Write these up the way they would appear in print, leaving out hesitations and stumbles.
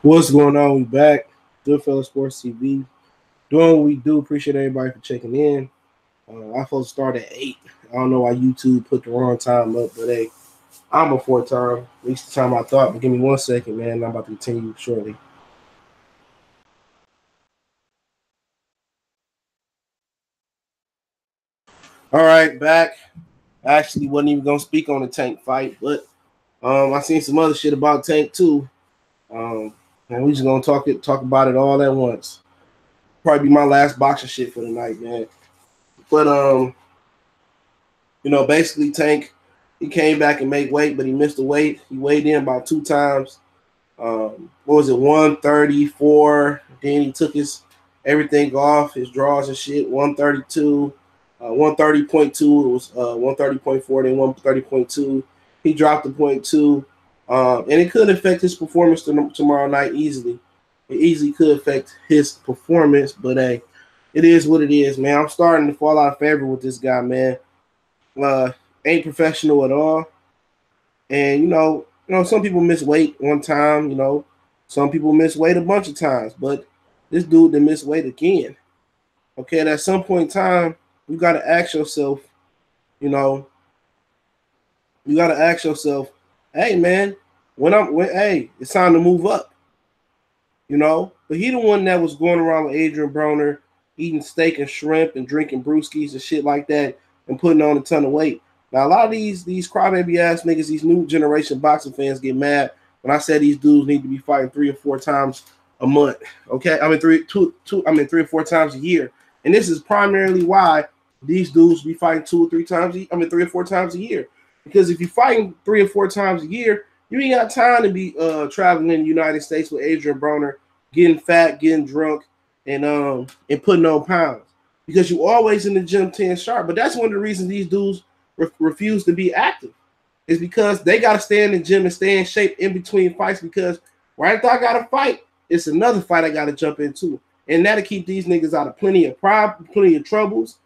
What's going on? We back. Goodfellas Sports TV. Doing what we do. Appreciate everybody for checking in. I supposed to start at 8. I don't know why YouTube put the wrong time up, but hey, I'm before time. At least the time I thought. But give me 1 second, man. I'm about to continue shortly. All right, back. I actually wasn't even gonna speak on the Tank fight, but I seen some other shit about Tank too. And we just gonna talk about it all at once. Probably be my last boxing shit for the night, man. But basically Tank, he came back and made weight, but he missed the weight. He weighed in about 2 times. What was it, 134? Then he took his everything off, his draws and shit, 132, 130.2. It was 130.4, then 130.2. He dropped the 0.2. And it could affect his performance tomorrow night easily. It easily could affect his performance, but hey, it is what it is, man. I'm starting to fall out of favor with this guy, man. Ain't professional at all. And some people miss weight one time, some people miss weight a bunch of times, but this dude that missed weight again. Okay, and at some point in time, you gotta ask yourself, hey man, hey, it's time to move up. But he the one that was going around with Adrian Broner, eating steak and shrimp and drinking brewskis and shit like that and putting on a ton of weight. Now, a lot of these crybaby ass niggas, these new generation boxing fans get mad when I say these dudes need to be fighting 3 or 4 times a month. Okay, I mean 3 or 4 times a year, and this is primarily why these dudes be fighting 2 or 3 times. 3 or 4 times a year, because if you're fighting 3 or 4 times a year, you ain't got time to be traveling in the United States with Adrian Broner, getting fat, getting drunk, and putting on pounds, because you always in the gym 10 sharp. But that's one of the reasons these dudes refuse to be active, is because they got to stay in the gym and stay in shape in between fights, because right after I got to fight, it's another fight I got to jump into, and that'll keep these niggas out of plenty of troubles.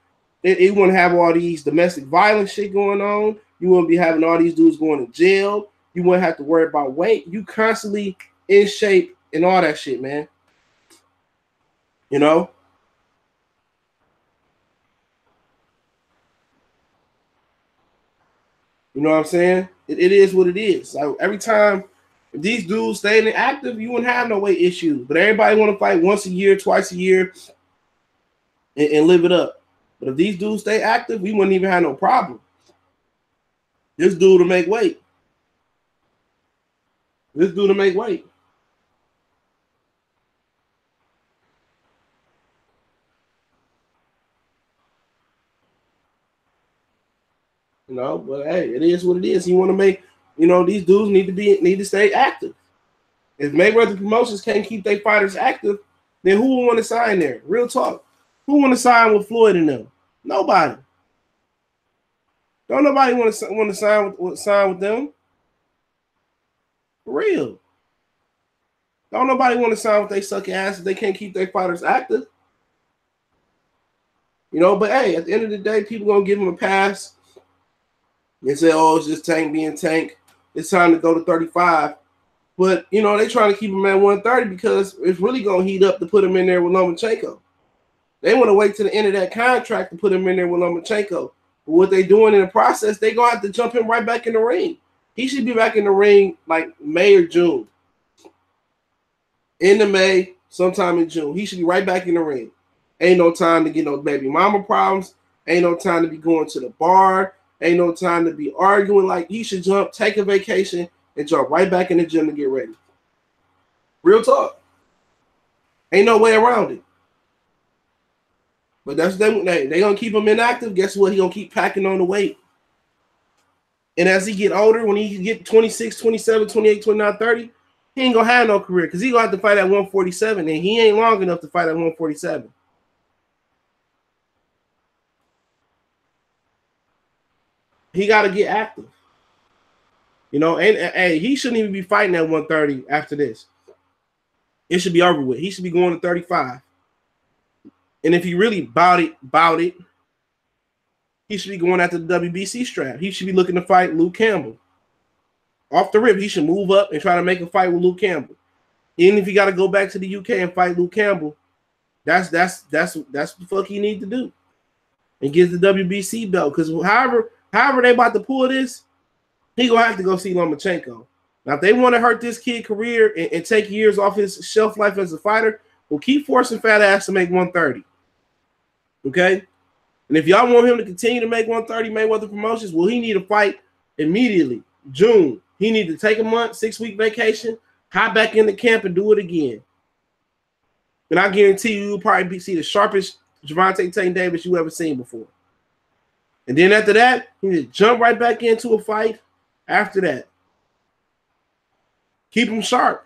It wouldn't have all these domestic violence shit going on. You wouldn't be having all these dudes going to jail. You wouldn't have to worry about weight. You constantly in shape and all that shit, man. You know what I'm saying? It is what it is. So every time if these dudes stay inactive, you wouldn't have no weight issues. But everybody want to fight once a year, twice a year, and live it up. But if these dudes stay active, we wouldn't even have no problem. This dude to make weight. But hey, it is what it is. You want to make, these dudes need to stay active. If Mayweather Promotions can't keep their fighters active, then who will want to sign there? Real talk. Who want to sign with Floyd and them? Nobody. Don't nobody want to sign with them. For real. Don't nobody want to sign with they suck ass if they can't keep their fighters active. But hey, at the end of the day, people gonna give them a pass and say, oh, it's just Tank being Tank. It's time to go to 35. But, they trying to keep him at 130 because it's really going to heat up to put him in there with Lomachenko. They want to wait to the end of that contract to put him in there with Lomachenko. But what they doing in the process, they going to have to jump him right back in the ring. He should be back in the ring like May or June. End of May, sometime in June. He should be right back in the ring. Ain't no time to get no baby mama problems. Ain't no time to be going to the bar. Ain't no time to be arguing. Like, he should take a vacation, and jump right back in the gym to get ready. Real talk. Ain't no way around it. But that's them. They going to keep him inactive. Guess what? He going to keep packing on the weight. And as he get older, when he get 26, 27, 28, 29, 30, he ain't going to have no career, because he going to have to fight at 147, and he ain't long enough to fight at 147. He got to get active. And he shouldn't even be fighting at 130 after this. It should be over with. He should be going to 35. And if he really bout it, he should be going after the WBC strap. He should be looking to fight Luke Campbell. Off the rip, he should move up and try to make a fight with Luke Campbell. Even if you got to go back to the UK and fight Luke Campbell, that's what the fuck he need to do, and get the WBC belt. Because however they about to pull this, he gonna have to go see Lomachenko. Now, if they want to hurt this kid's career and take years off his shelf life as a fighter, well, keep forcing fat ass to make 130. Okay? And if y'all want him to continue to make 130 Mayweather Promotions, well, he need to fight immediately. June. He need to take a month, 6-week vacation, hop back into camp and do it again. And I guarantee you'll probably see the sharpest Gervonta Tank Davis you ever seen before. And then after that, he need to jump right back into a fight after that. Keep him sharp.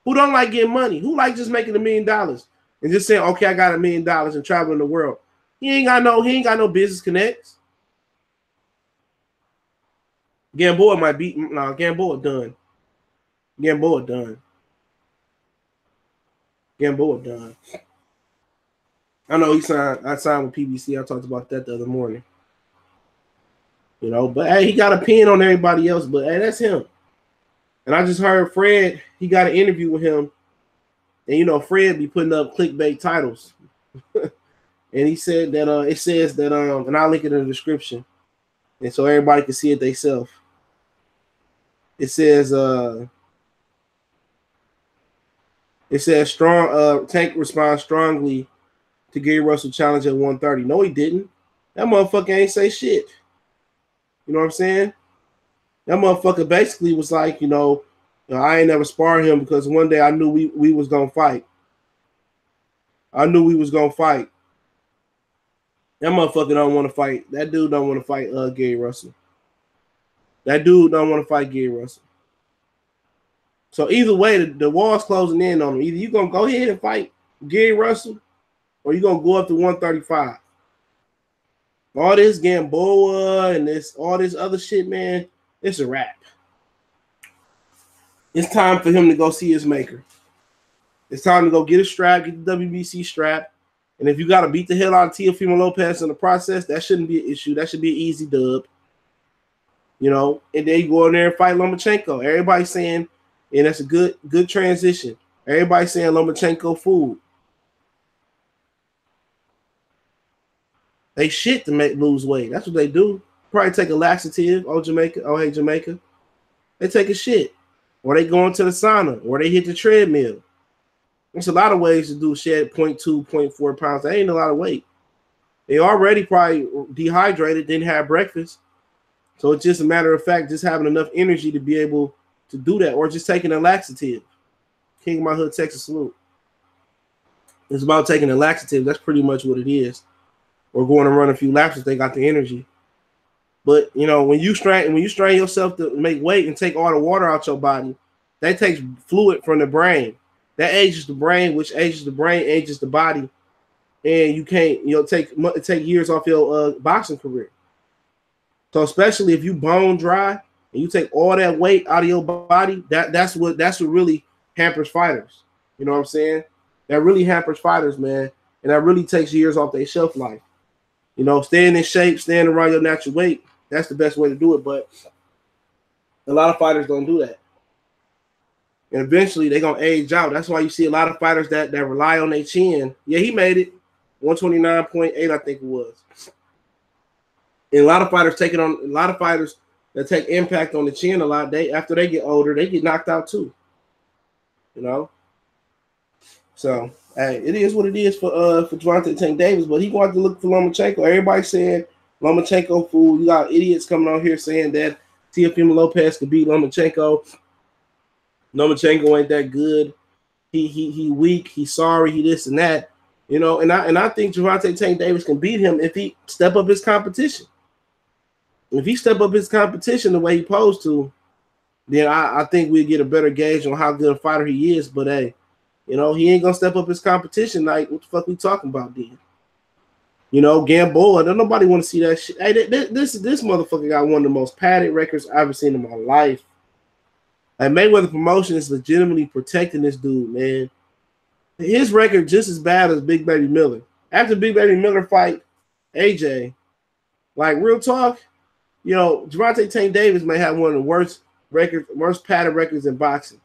Who don't like getting money? Who like just making $1 million and just saying, okay, I got $1 million and traveling the world? He ain't got no business connects. Gamboa might be Gamboa done. Gamboa done. Gamboa done. I know I signed with PBC. I talked about that the other morning. You know, but hey, he got a pin on everybody else, but hey, that's him. And I just heard Fred, he got an interview with him. And you know, Fred be putting up clickbait titles. And he said that it says that and I'll link it in the description. And so everybody can see it themselves. It says strong Tank responds strongly to Gary Russell challenge at 130. No, he didn't. That motherfucker ain't say shit. You know what I'm saying? That motherfucker basically was like, I ain't never sparred him because one day I knew we was gonna fight. I knew we was gonna fight. That motherfucker don't want to fight. That dude don't want to fight Gary Russell. That dude don't want to fight Gary Russell. So either way, the wall's closing in on him. Either you gonna go ahead and fight Gary Russell, or you gonna go up to 135. All this Gamboa and all this other shit, man, it's a wrap. It's time for him to go see his maker. It's time to go get a strap, get the WBC strap. And if you got to beat the hell out of Teofimo Lopez in the process, that shouldn't be an issue. That should be an easy dub. And then you go in there and fight Lomachenko. Everybody's saying, and that's a good transition. Everybody's saying Lomachenko food. They shit to lose weight. That's what they do. Probably take a laxative. Oh, Jamaica. Oh, hey, Jamaica. They take a shit. Or they go into the sauna. Or they hit the treadmill. There's a lot of ways to do shed 0.2, 0.4 pounds. That ain't a lot of weight. They already probably dehydrated, didn't have breakfast. So it's just a matter of fact, just having enough energy to be able to do that. Or just taking a laxative. King of my hood, Texas salute. It's about taking a laxative. That's pretty much what it is. Or going to run a few laps if they got the energy. But, when you strain yourself to make weight and take all the water out your body, that takes fluid from the brain. That ages the brain, which ages the brain, ages the body. And you can't, take years off your boxing career. So especially if you bone dry and you take all that weight out of your body, that's what really hampers fighters. You know what I'm saying? That really hampers fighters, man. And that really takes years off their shelf life. Staying in shape, staying around your natural weight, that's the best way to do it. But a lot of fighters don't do that. And eventually they're going to age out. That's why you see a lot of fighters that rely on their chin. Yeah, he made it. 129.8, I think it was. And a lot of fighters that take impact on the chin a lot, after they get older, they get knocked out too. So, hey, it is what it is for Gervonta Tank Davis, but he wanted to look for Lomachenko. Everybody saying Lomachenko fool. You got idiots coming on here saying that Teofimo Lopez could beat Lomachenko. Lomachenko ain't that good. He weak. He's sorry. He this and that. And I think Gervonta Tank Davis can beat him if he step up his competition. If he step up his competition the way he posed to, then I think we'll get a better gauge on how good a fighter he is. But hey, he ain't gonna step up his competition. Like, what the fuck we talking about then? Gamboa. Don't nobody want to see that shit. Hey, this motherfucker got one of the most padded records I've ever seen in my life. Like, Mayweather Promotion is legitimately protecting this dude, man. His record just as bad as Big Baby Miller. After Big Baby Miller fight AJ, like, real talk, Gervonta Tank Davis may have one of the worst padded records in boxing.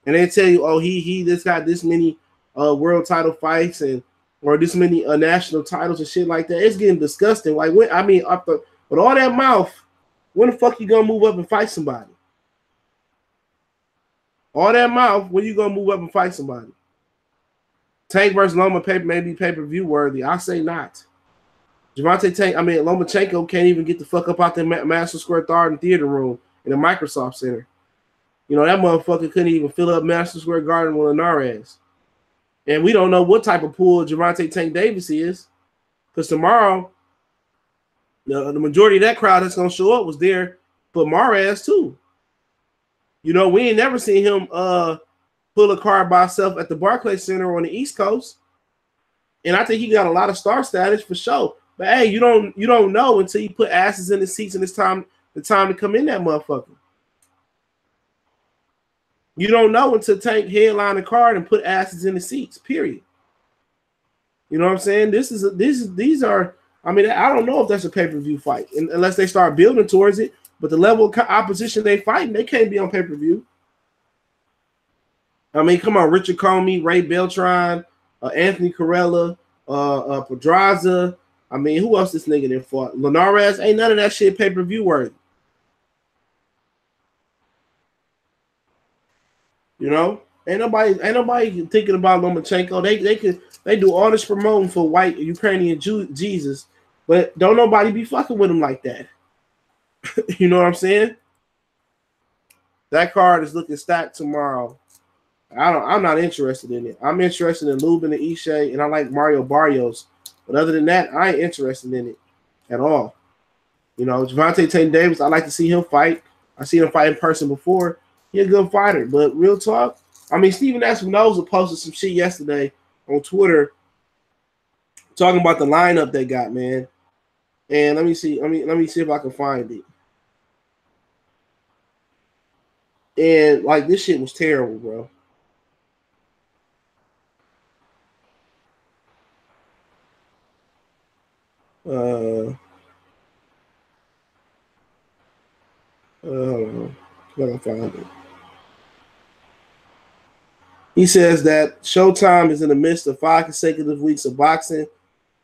and they tell you, oh, he just got this many world title fights and or this many national titles and shit like that. It's getting disgusting. Like when with all that mouth, when the fuck you gonna move up and fight somebody? All that mouth, when you gonna move up and fight somebody? Tank versus Loma may be pay-per-view worthy. I say not. Lomachenko can't even get the fuck up out the Madison Square Garden theater room in the Microsoft Center. You know, that motherfucker couldn't even fill up Madison Square Garden with Linares. And we don't know what type of pool Gervonta Tank Davis is. Because tomorrow, the majority of that crowd that's going to show up was there for Mares too. You know, we ain't never seen him pull a card by himself at the Barclays Center on the East Coast. And I think he got a lot of star status for sure. But hey, you don't know until you put asses in the seats and it's the time to come in that motherfucker. You don't know until Tank headline the card and put asses in the seats, period. You know what I'm saying? These are, I don't know if that's a pay-per-view fight unless they start building towards it. But the level of opposition they fighting, they can't be on pay-per-view. I mean, come on, Richard Comey, Ray Beltran, Anthony Corella, Pedraza. I mean, who else this nigga there fought? Linares, ain't none of that shit pay-per-view worthy. You know, ain't nobody thinking about Lomachenko. They do all this promoting for white Ukrainian Jesus, but don't nobody be fucking with him like that. You know what I'm saying? That card is looking stacked tomorrow. I'm not interested in it. I'm interested in Lubin and Ishe, and I like Mario Barrios. But other than that, I ain't interested in it at all. You know, Gervonta Tank Davis, I like to see him fight. I seen him fight in person before. He's a good fighter. But real talk, I mean, Steven Espinoza posted some shit yesterday on Twitter talking about the lineup they got, man. And let me see if I can find it. And like this shit was terrible, bro. Let me find it. He says that Showtime is in the midst of 5 consecutive weeks of boxing.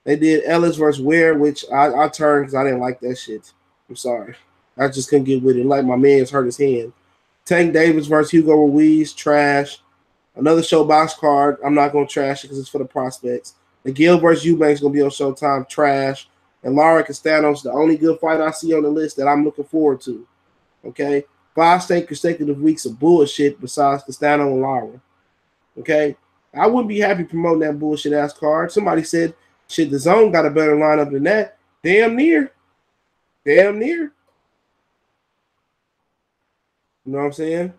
They did Ellis versus Ware, which I turned because I didn't like that shit. I'm sorry. I just couldn't get with it. Like my man's hurt his hand. Tank Davis versus Hugo Ruiz, trash. Another show box card. I'm not going to trash it because it's for the prospects. McGill versus Eubanks going to be on Showtime, trash. And Lara Castanos, the only good fight I see on the list that I'm looking forward to. Okay? 5 consecutive weeks of bullshit besides Castano and Lara. Okay? I wouldn't be happy promoting that bullshit ass card. Somebody said, shit, the Zone got a better lineup than that. Damn near. Damn near. You know what I'm saying?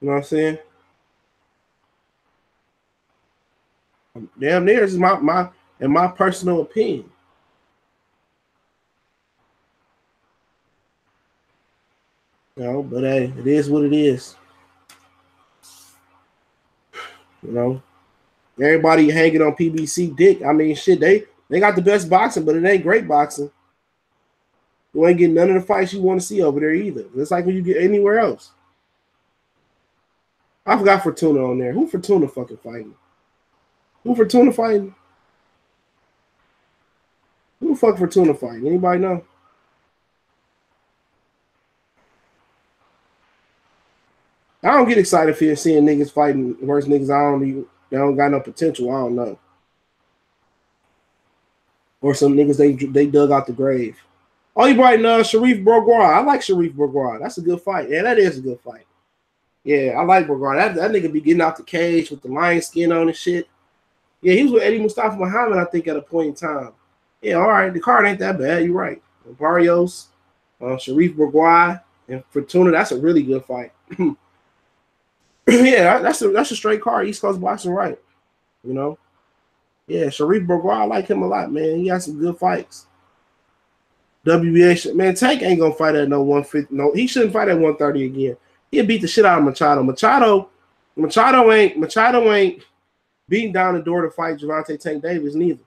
You know what I'm saying? Damn near is my personal opinion. You know, but hey, it is what it is. You know, everybody hanging on PBC dick. I mean, shit, they got the best boxing, but it ain't great boxing. You ain't getting none of the fights you want to see over there either. It's like when you get anywhere else. I forgot Fortuna on there. Who Fortuna fucking fighting? Who Fortuna fighting? Who the fuck Fortuna fighting? Anybody know? I don't get excited for seeing niggas fighting versus niggas they don't got no potential. I don't know. Or some niggas they dug out the grave. Oh, you probably know Sharif Bourgois. I like Sharif Bourgois. That's a good fight. Yeah, that is a good fight. Yeah, I like Bourgois. That nigga be getting out the cage with the lion skin on and shit. Yeah, he was with Eddie Mustafa Muhammad, I think, at a point in time. Yeah, all right. The card ain't that bad. You're right. Barrios, Sharif Bourgois, and Fortuna. That's a really good fight. Yeah, that's a straight card. East Coast boxing, right? You know. Yeah, Sharif Bourgois, I like him a lot, man. He got some good fights. WBA, man, Tank ain't gonna fight at no 150. No, he shouldn't fight at 130 again. He'll beat the shit out of Machado. Machado ain't beating down the door to fight Gervonta Tank Davis neither.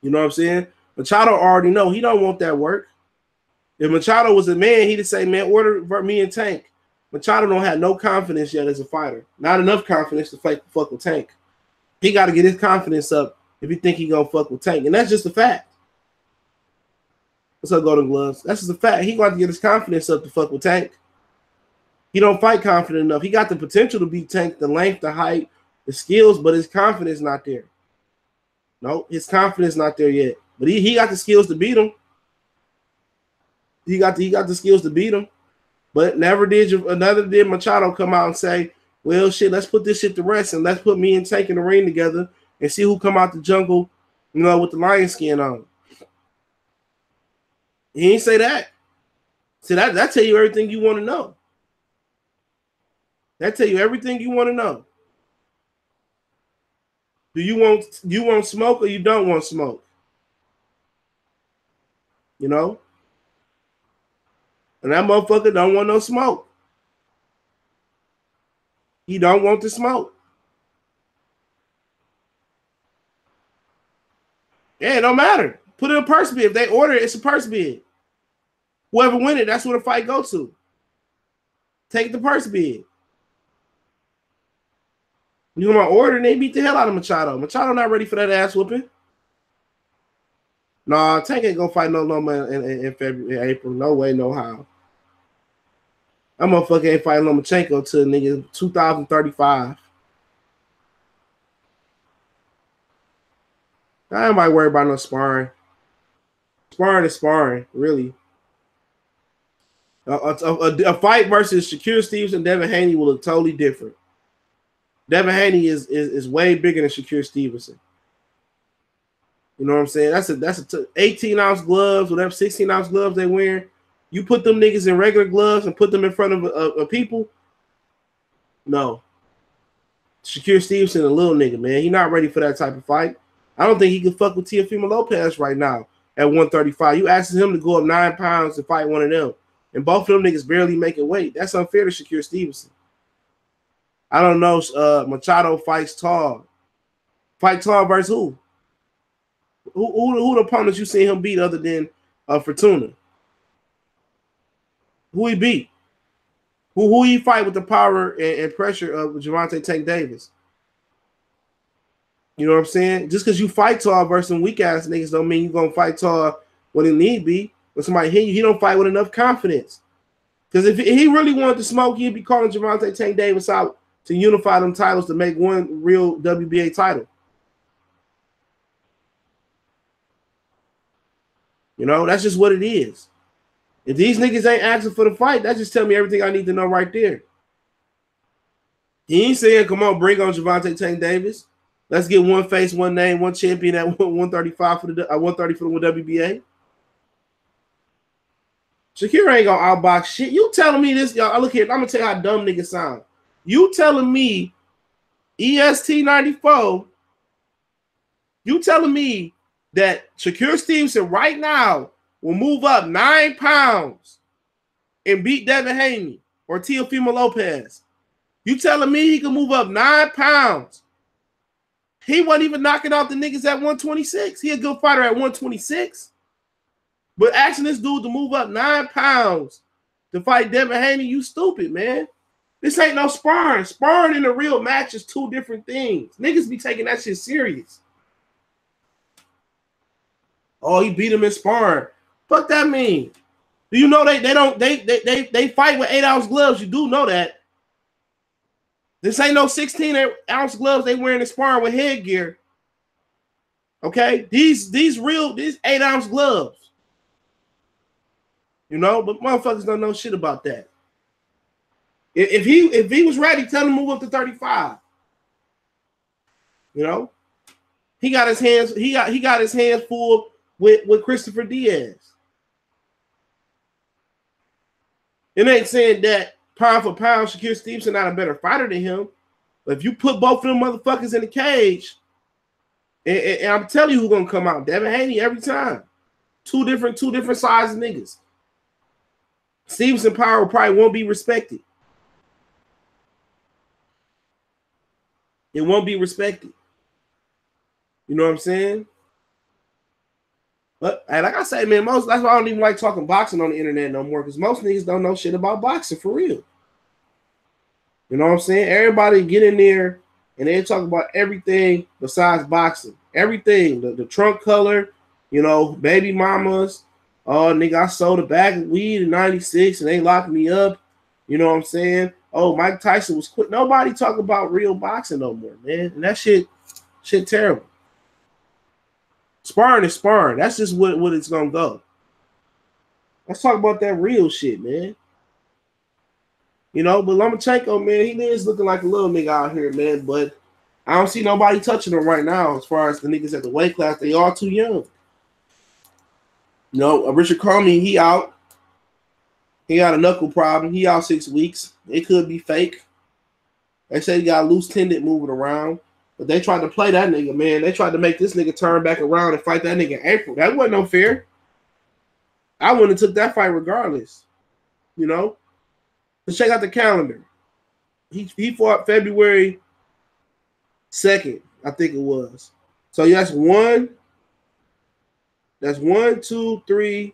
You know what I'm saying? Machado already know he don't want that work. If Machado was a man, he'd say, man, order me and Tank. Machado don't have no confidence yet as a fighter. Not enough confidence to fuck with Tank. He got to get his confidence up if he think he gonna fuck with Tank. And that's just a fact. What's up, Golden Gloves? That's just a fact. He got to get his confidence up to fuck with Tank. He don't fight confident enough. He got the potential to beat Tank, the length, the height, the skills, but his confidence not there. No, his confidence not there yet. But he got the skills to beat him. He got the skills to beat him. But never did Machado come out and say, well, shit, let's put this shit to rest and let's put me and Tank in the ring together and see who come out the jungle, with the lion skin on. He ain't say that. See, that tell you everything you want to know. That tell you everything you want to know. Do you want smoke or you don't want smoke? And that motherfucker don't want no smoke. He don't want the smoke. Yeah, it don't matter. Put in a purse bid. If they order it, it's a purse bid. Whoever win it, that's where the fight go to. Take the purse bid. You want to order and they beat the hell out of Machado. Machado not ready for that ass whooping. Nah, Tank ain't gonna fight no Loma in February, April. No way, no how. That motherfucker ain't fighting Lomachenko till nigga 2035. I ain't might worry about no sparring. Sparring is sparring, really. A fight versus Shakur Stevenson and Devin Haney will look totally different. Devin Haney is way bigger than Shakur Stevenson. You know what I'm saying? That's a 18-ounce gloves, whatever 16-ounce gloves they wearing. You put them niggas in regular gloves and put them in front of people. No. Shakur Stevenson a little nigga, man. He not ready for that type of fight. I don't think he can fuck with Teofimo Lopez right now at 135. You asking him to go up 9 pounds to fight one of them. And both of them niggas barely making weight. That's unfair to Shakur Stevenson. I don't know. Machado fights tall. Fight tall versus who? Who the opponents you seen him beat other than Fortuna? Who he beat? Who he fight with the power and pressure of Gervonta Tank Davis? You know what I'm saying? Just because you fight tall versus some weak ass niggas don't mean you're gonna fight tall when it need be. When somebody hit you, he don't fight with enough confidence. Because if he really wanted to smoke, he'd be calling Gervonta Tank Davis out to unify them titles to make one real WBA title. That's just what it is. If these niggas ain't asking for the fight, that just tell me everything I need to know right there. He ain't saying, come on, bring on Gervonta Tank Davis. Let's get one face, one name, one champion at 135 for the 130 for the WBA. Shakur ain't gonna outbox shit. You telling me this, y'all? Look here, I'm gonna tell you how dumb niggas sound. You telling me EST 94? You telling me that Shakur Stevenson right now will move up 9 pounds and beat Devin Haney or Teofimo Lopez? You telling me he can move up 9 pounds? He wasn't even knocking out the niggas at 126. He a good fighter at 126. But asking this dude to move up 9 pounds to fight Devin Haney, you stupid, man. This ain't no sparring. Sparring in a real match is two different things. Niggas be taking that shit serious. Oh, he beat him in sparring. Fuck that mean? Do you know they fight with 8-ounce gloves? You do know that. This ain't no 16-ounce gloves they wearing in sparring with headgear. Okay? These 8-ounce gloves. But motherfuckers don't know shit about that. If he was ready, tell him to move up to 35. He got his hands full with Christopher Diaz. It ain't saying that pound for pound, Shakur Stevenson not a better fighter than him. But if you put both of them motherfuckers in the cage, and I'm telling you who's gonna come out, Devin Haney every time. Two different sized niggas. Stevenson power probably won't be respected. It won't be respected. You know what I'm saying? But like I say, man, that's why I don't even like talking boxing on the internet no more, because most niggas don't know shit about boxing for real. You know what I'm saying? Everybody get in there and they talk about everything besides boxing. Everything. The trunk color, you know, baby mamas. Oh, nigga, I sold a bag of weed in 96 and they locked me up. You know what I'm saying? Oh, Mike Tyson was quit. Nobody talk about real boxing no more, man. And that shit terrible. Sparring is sparring. That's just what it's gonna go. Let's talk about that real shit, man. You know, but Lomachenko, man, he is looking like a little nigga out here, man. But I don't see nobody touching him right now as far as the niggas at the weight class. They all too young. You know, Richard Comey, he out. He got a knuckle problem. He out 6 weeks. It could be fake. They say he got a loose tendon moving around. But they tried to play that nigga, man. They tried to make this nigga turn back around and fight that nigga in April. That wasn't no fair. I wouldn't have took that fight regardless. You know? Let's check out the calendar. He fought February 2nd, I think it was. So that's 1, 2, 3,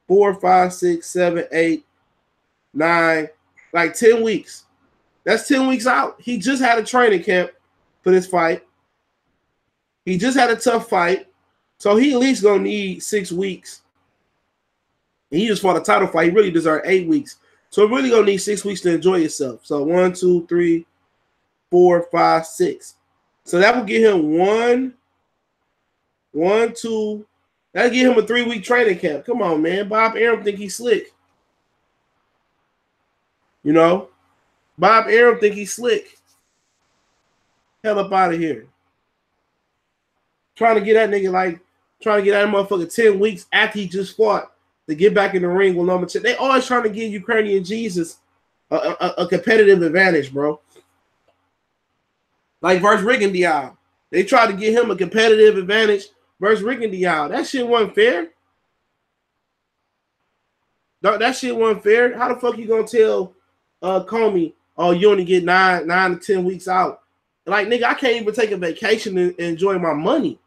4, 5, 6, 7, 8, 9, like 10 weeks. That's 10 weeks out. He just had a training camp for this fight. He just had a tough fight. So he at least gonna need 6 weeks. And he just fought a title fight. He really deserved 8 weeks. So really gonna need 6 weeks to enjoy yourself. So 1, 2, 3, 4, 5, 6. So that will give him 1, 2. That'll give him a 3-week training camp. Come on, man. Bob Arum think he's slick. You know? Bob Arum think he's slick. Hell up out of here. Trying to get that motherfucker 10 weeks after he just fought to get back in the ring with Lomachenko. They always trying to give Ukrainian Jesus a competitive advantage, bro. Like versus Rigondeaux. They tried to give him a competitive advantage versus Rigondeaux. That shit wasn't fair. That shit wasn't fair. How the fuck you gonna tell Comey, oh, you only get 9 to 10 weeks out? Like, nigga, I can't even take a vacation and enjoy my money.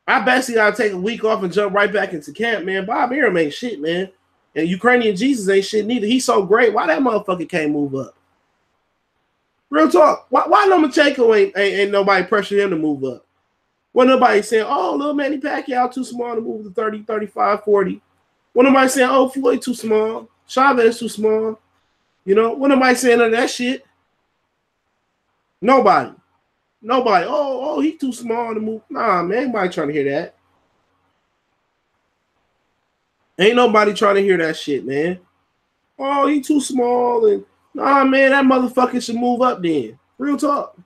I basically gotta take a week off and jump right back into camp, man. Bob Arum ain't shit, man. And Ukrainian Jesus ain't shit neither. He's so great. Why that motherfucker can't move up? Real talk. Why Lomachenko ain't nobody pressuring him to move up? When nobody saying, oh, little Manny Pacquiao too small to move to 30, 35, 40. When nobody saying, oh, Floyd too small. Chavez too small. You know, when nobody saying none of that shit. Nobody. Oh, he too small to move. Nah, man, ain't nobody trying to hear that. Ain't nobody trying to hear that shit, man. Oh, he too small. And nah, man, that motherfucker should move up then. Real talk.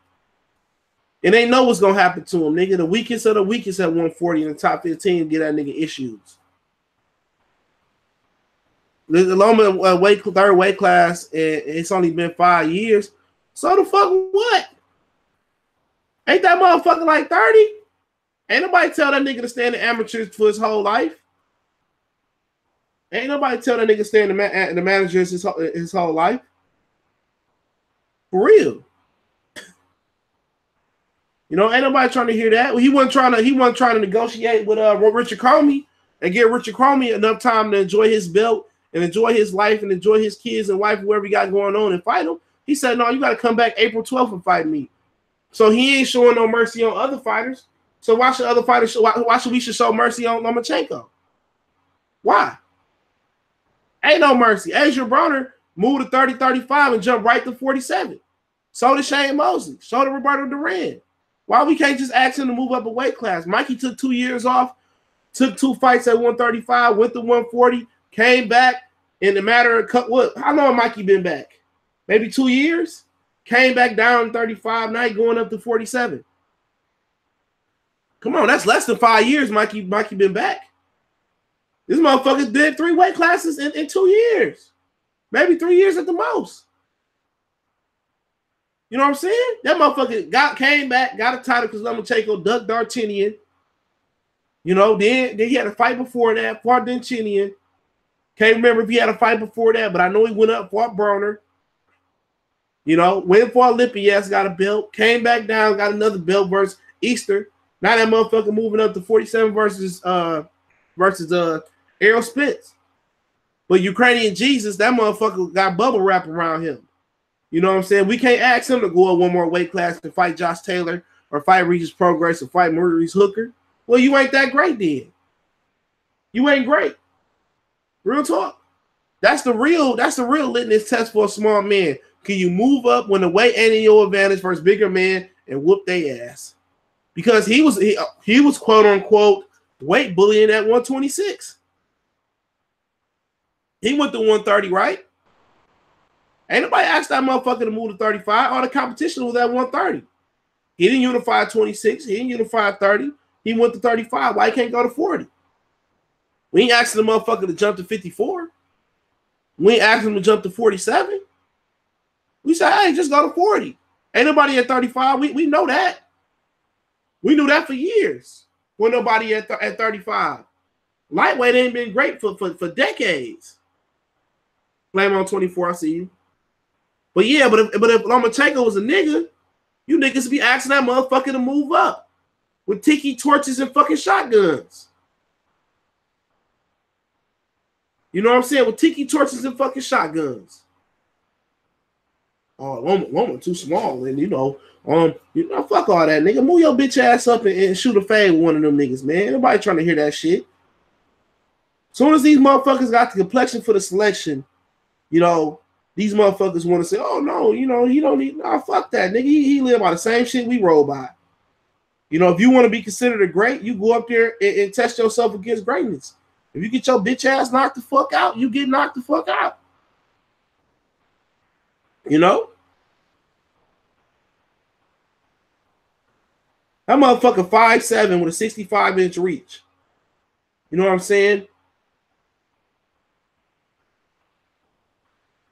And they know what's gonna happen to him, nigga. The weakest of the weakest at 140 in the top 15 get that nigga issues. The Loma third weight class, it's only been 5 years. So the fuck what? Ain't that motherfucker like 30? Ain't nobody tell that nigga to stay in the amateurs for his whole life. Ain't nobody tell that nigga to stay in the managers his whole life. For real. You know, ain't nobody trying to hear that. He wasn't trying to negotiate with Richard Comey and get Richard Comey enough time to enjoy his belt and enjoy his life and enjoy his kids and wife, whoever he got going on, and fight him. He said, no, you got to come back April 12th and fight me. So he ain't showing no mercy on other fighters. So why should other fighters why should we show mercy on Lomachenko? Why? Ain't no mercy. Adrian Broner moved to 30, 35 and jumped right to 47. So did Shane Mosley. So did Roberto Duran. Why we can't just ask him to move up a weight class? Mikey took 2 years off, took 2 fights at 135, went to 140, came back in the matter of how long Mikey been back? Maybe 2 years? Came back down 35, now going up to 47. Come on, that's less than 5 years Mikey been back. This motherfucker did 3 weight classes in 2 years. Maybe 3 years at the most. You know what I'm saying? That motherfucker came back, got a title because Lomachenko ducked D'Artagnan. You know, then he had a fight before that, fought D'Artagnan. Can't remember if he had a fight before that, but I know he went up, fought Broner. You know, went for Olympias, got a belt, came back down, got another belt versus Easter. Now that motherfucker moving up to 47 versus Errol Spence. But Ukrainian Jesus, that motherfucker got bubble wrap around him. You know what I'm saying? We can't ask him to go up one more weight class and fight Josh Taylor or fight Regis Progress or fight Maurice Hooker. Well, you ain't that great then. You ain't great. Real talk. That's the real litmus test for a small man. Can you move up when the weight ain't in your advantage versus bigger man and whoop their ass? Because he was quote unquote weight bullying at 126. He went to 130, right? Ain't nobody asked that motherfucker to move to 35. All the competition was at 130. He didn't unify 26. He didn't unify 30. He went to 35. Why he can't go to 40? We ain't asking the motherfucker to jump to 54. We ain't asking him to jump to 47. We say, hey, just go to 40. Ain't nobody at 35. We know that. We knew that for years. When nobody at 35. Lightweight ain't been great for decades. Blame on 24, I see you. But yeah, but if Lomachenko was a nigga, you niggas be asking that motherfucker to move up with tiki torches and fucking shotguns. You know what I'm saying? With tiki torches and fucking shotguns. Oh, Loma too small, and you know, fuck all that, nigga. Move your bitch ass up and shoot a fade with one of them niggas, man. Nobody trying to hear that shit. As soon as these motherfuckers got the complexion for the selection, you know, these motherfuckers want to say, oh no, you know, he don't need, nah, fuck that, nigga. He live by the same shit we roll by. You know, if you want to be considered a great, you go up there and test yourself against greatness. If you get your bitch ass knocked the fuck out, you get knocked the fuck out. You know? That motherfucker 5'7" with a 65-inch reach. You know what I'm saying?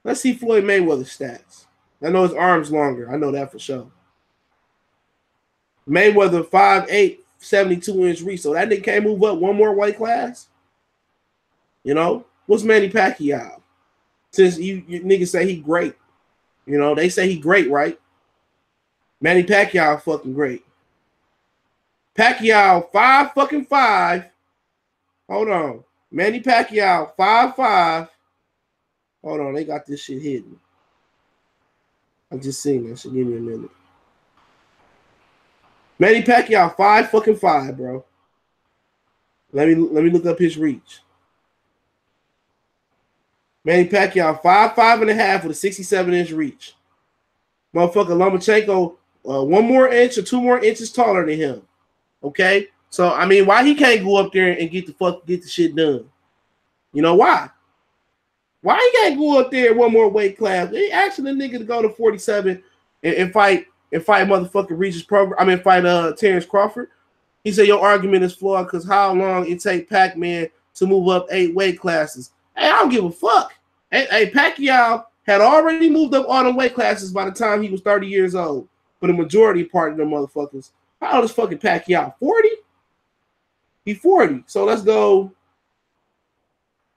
Let's see Floyd Mayweather's stats. I know his arm's longer. I know that for sure. Mayweather 5'8", 72-inch reach. So that nigga can't move up one more weight class. You know? What's Manny Pacquiao? Since you niggas say he great. You know, they say he great, right? Manny Pacquiao fucking great. Pacquiao 5'5". Hold on. Manny Pacquiao 5'5". Hold on, they got this shit hidden. I'm just seeing that shit. Give me a minute. Manny Pacquiao 5'5", bro. Let me look up his reach. Manny Pacquiao 5'5.5" with a 67-inch reach. Motherfucker Lomachenko 1 more inch or 2 more inches taller than him. Okay? So I mean, why he can't go up there and get the shit done? You know why? Why he can't go up there one more weight class? They asking the nigga to go to 47 and fight motherfucking Regis Program. I mean, fight Terrence Crawford. He said your argument is flawed because how long it take Pac-Man to move up 8 weight classes? Hey, I don't give a fuck. Hey, Pacquiao had already moved up all the weight classes by the time he was 30 years old. For the majority part of them motherfuckers. How old is fucking Pacquiao? 40? He 40. So let's go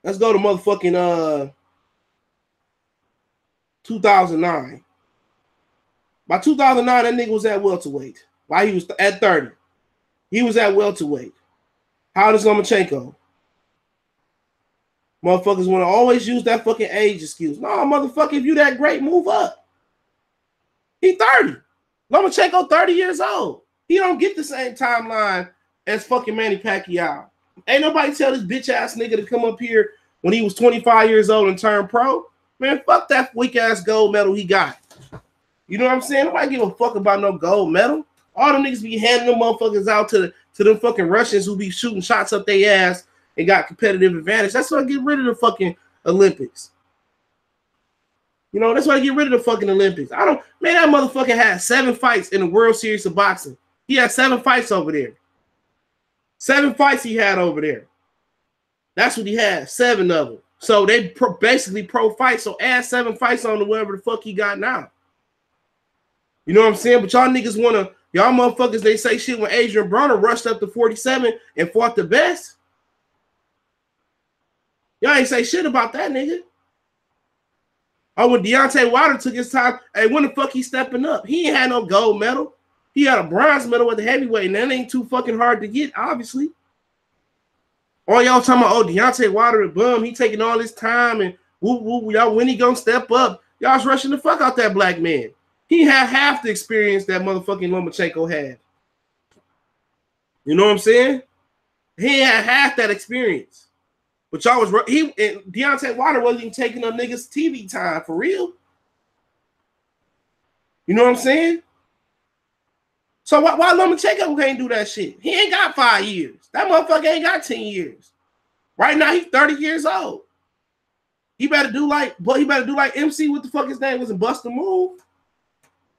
to motherfucking 2009. By 2009, that nigga was at welterweight. Why he was at 30? He was at welterweight. How old is Lomachenko? Motherfuckers want to always use that fucking age excuse. No, motherfucker, if you that great, move up. He 30. Lomachenko 30 years old. He don't get the same timeline as fucking Manny Pacquiao. Ain't nobody tell this bitch ass nigga to come up here when he was 25 years old and turn pro. Man, fuck that weak ass gold medal he got. You know what I'm saying? Nobody give a fuck about no gold medal. All them niggas be handing them motherfuckers out to them fucking Russians who be shooting shots up their ass and got competitive advantage. That's why I get rid of the fucking Olympics. You know, that's why I get rid of the fucking Olympics. Man, that motherfucker had 7 fights in the World Series of Boxing. He had 7 fights over there. 7 fights he had over there. That's what he had, 7 of them. So they basically pro fight. So add 7 fights on to whatever the fuck he got now. You know what I'm saying? But y'all niggas y'all motherfuckers, they say shit when Adrian Broner rushed up to 47 and fought the best. Y'all ain't say shit about that nigga. Oh, when Deontay Wilder took his time, hey, when the fuck he stepping up? He ain't had no gold medal. He had a bronze medal at the heavyweight, and that ain't too fucking hard to get, obviously. All y'all talking about, oh, Deontay Wilder, the bum, he taking all his time, and y'all, when he gonna step up? Y'all's rushing the fuck out that black man. He had half the experience that motherfucking Lomachenko had. You know what I'm saying? He had half that experience. But y'all was Deontay Wilder wasn't even taking up niggas' TV time for real. You know what I'm saying? So why Lomachenko can't do that shit? He ain't got 5 years. That motherfucker ain't got 10 years. Right now he's 30 years old. He better do like MC, what the fuck his name was, and bust a move.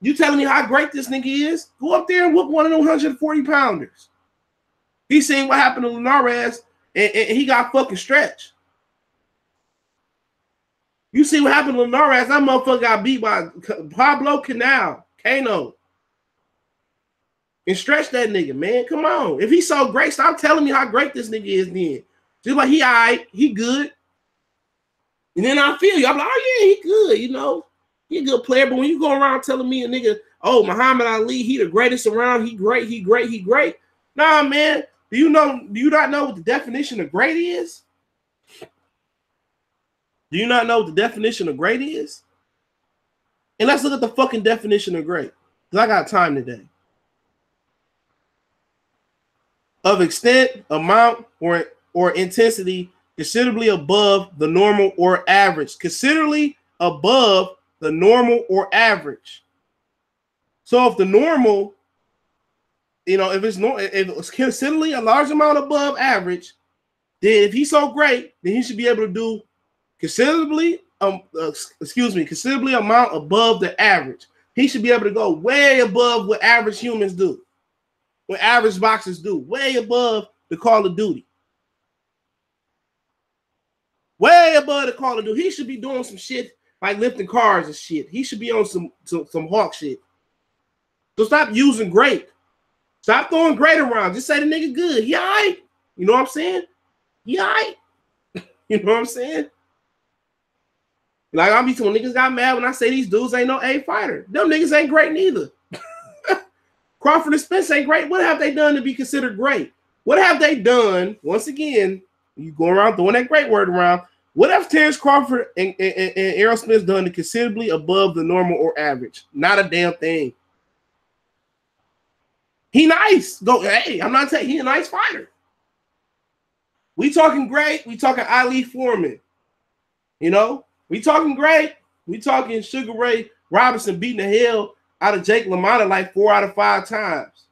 You telling me how great this nigga is? Go up there and whoop one of them 140 pounders. He seen what happened to Linares, and he got fucking stretched. You see what happened to Linares? That motherfucker got beat by Pablo Cano. And stretch that nigga, man. Come on. If he's so great, stop telling me how great this nigga is then. Just like he all right, he good. And then I feel you. I'm like, oh yeah, he good, you know. He a good player. But when you go around telling me a nigga, oh, Muhammad Ali, he the greatest around, he great. Nah, man. Do you not know what the definition of great is? Do you not know what the definition of great is? And let's look at the fucking definition of great. Because I got time today. Of extent, amount, or intensity considerably above the normal or average. Considerably above the normal or average. So if the normal, if it's considerably a large amount above average, then if he's so great, then he should be able to do considerably amount above the average. He should be able to go way above what average humans do. What average boxers do, way above the Call of Duty. Way above the Call of Duty. He should be doing some shit like lifting cars and shit. He should be on some hawk shit. So stop using great. Stop throwing great around. Just say the nigga good. He all right. You know what I'm saying? He all right. You know what I'm saying? Like, I'll be telling niggas got mad when I say these dudes ain't no A fighter. Them niggas ain't great neither. Crawford and Spence ain't great. What have they done to be considered great? What have they done? Once again, you go around throwing that great word around. What have Terrence Crawford and Errol Spence done to considerably above the normal or average? Not a damn thing. He nice. Hey, I'm not saying he a nice fighter. We talking great. We talking Ali Foreman. You know, we talking great. We talking Sugar Ray Robinson beating the hell out of Jake LaMotta like 4 out of 5 times.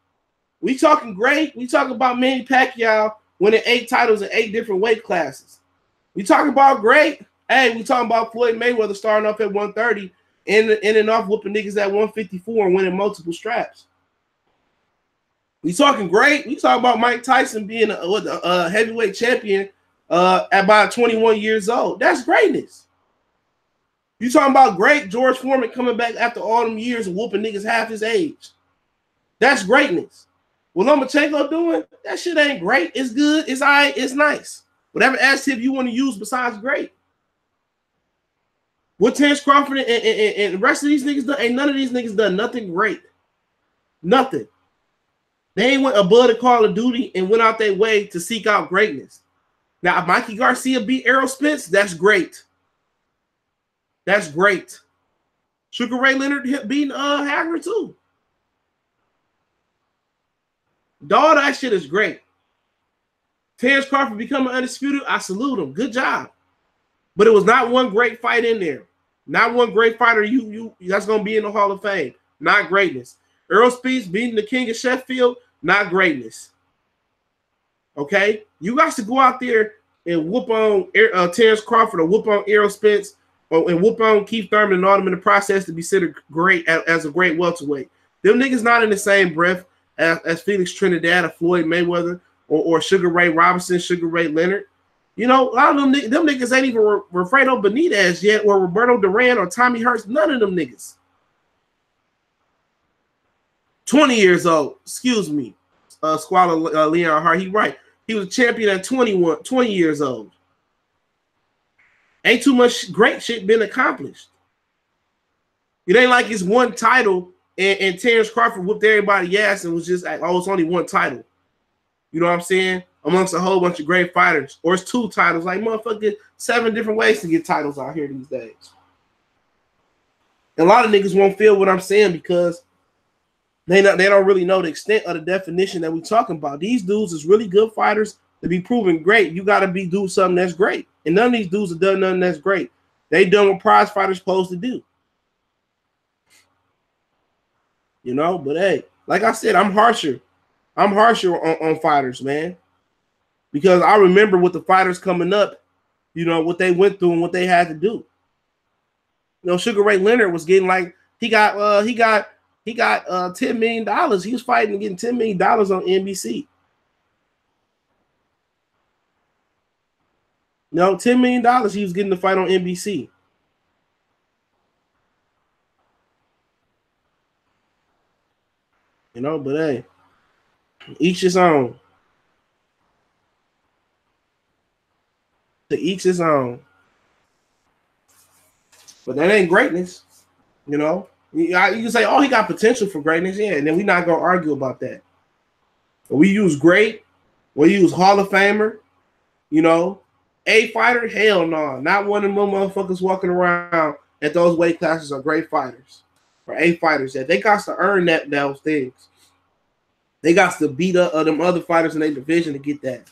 We talking great. We talking about Manny Pacquiao winning 8 titles in 8 different weight classes. We talking about great. Hey, we talking about Floyd Mayweather starting off at 130 and off whooping niggas at 154 and winning multiple straps. We talking great. We talking about Mike Tyson being a heavyweight champion at about 21 years old. That's greatness. You talking about great George Foreman coming back after all them years of whooping niggas half his age. That's greatness. What Lomachenko doing, that shit ain't great. It's good. It's all right. It's nice. Whatever adjective you want to use besides great. What Terrence Crawford and the rest of these niggas done, ain't none of these niggas done nothing great. Nothing. They ain't went above the Call of Duty and went out their way to seek out greatness. Now, if Mikey Garcia beat Errol Spence, that's great. That's great. Sugar Ray Leonard beating Hagler too. All that shit is great. Terrence Crawford becoming undisputed, I salute him. Good job. But it was not one great fight in there. Not one great fighter that's gonna be in the Hall of Fame. Not greatness. Errol Spence beating the King of Sheffield, not greatness. Okay? You guys to go out there and whoop on Terrence Crawford or whoop on Errol Spence and whoop on Keith Thurman and all them in the process to be considered great as a great welterweight. Them niggas not in the same breath as Felix Trinidad or Floyd Mayweather or Sugar Ray Robinson, Sugar Ray Leonard. You know, a lot of them niggas ain't even Wilfredo Benitez yet or Roberto Duran or Tommy Hurst. None of them niggas. 20 years old. Excuse me. Squalor Leon Hart. He right. He was a champion at 20 years old. Ain't too much great shit been accomplished. It ain't like it's one title and Terrence Crawford whooped everybody's ass and was just like, oh, it's only one title. You know what I'm saying? Amongst a whole bunch of great fighters. Or it's 2 titles. Like, motherfucker, 7 different ways to get titles out here these days. And a lot of niggas won't feel what I'm saying because they don't really know the extent of the definition that we talking about. These dudes is really good fighters. To be proven great, you got to do something that's great. And none of these dudes have done nothing that's great. They done what prize fighters supposed to do. You know, but hey, like I said, I'm harsher. I'm harsher on fighters, man. Because I remember with the fighters coming up, you know, what they went through and what they had to do. You know, Sugar Ray Leonard was getting like, he got $10 million. He was fighting and getting $10 million on NBC. No, $10 million he was getting to fight on NBC. You know, but hey, each his own. To each his own. But that ain't greatness. You know, you can say, oh, he got potential for greatness. Yeah, and then we're not going to argue about that. But we use great. We use Hall of Famer. You know, A fighter? Hell no. Not one of them motherfuckers walking around at those weight classes are great fighters. Or A fighters. That they got to earn those things. They got to beat up them other fighters in their division to get that.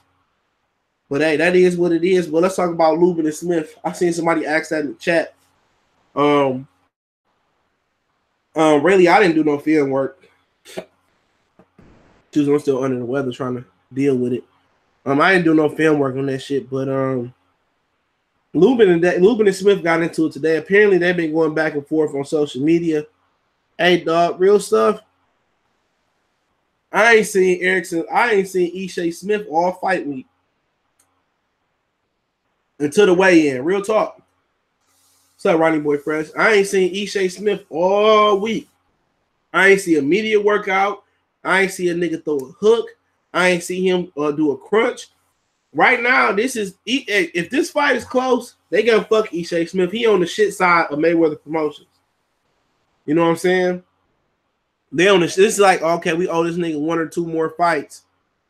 But hey, that is what it is. But let's talk about Lubin and Smith. I seen somebody ask that in the chat. Really, I didn't do no field work. I'm still under the weather trying to deal with it. I didn't do no film work on that shit, but Lubin and Smith got into it today. Apparently, they've been going back and forth on social media. Hey, dog, real stuff. I ain't seen Erickson. I ain't seen Ishe Smith all fight week until the weigh-in. Real talk. What's up, Ronnie Boy Fresh? I ain't seen Ishe Smith all week. I ain't see a media workout. I ain't see a nigga throw a hook. I ain't see him do a crunch. Right now, this is if this fight is close, they gonna fuck Ishe Smith. He on the shit side of Mayweather Promotions. You know what I'm saying? They on this. This is like, okay, we owe this nigga 1 or 2 more fights.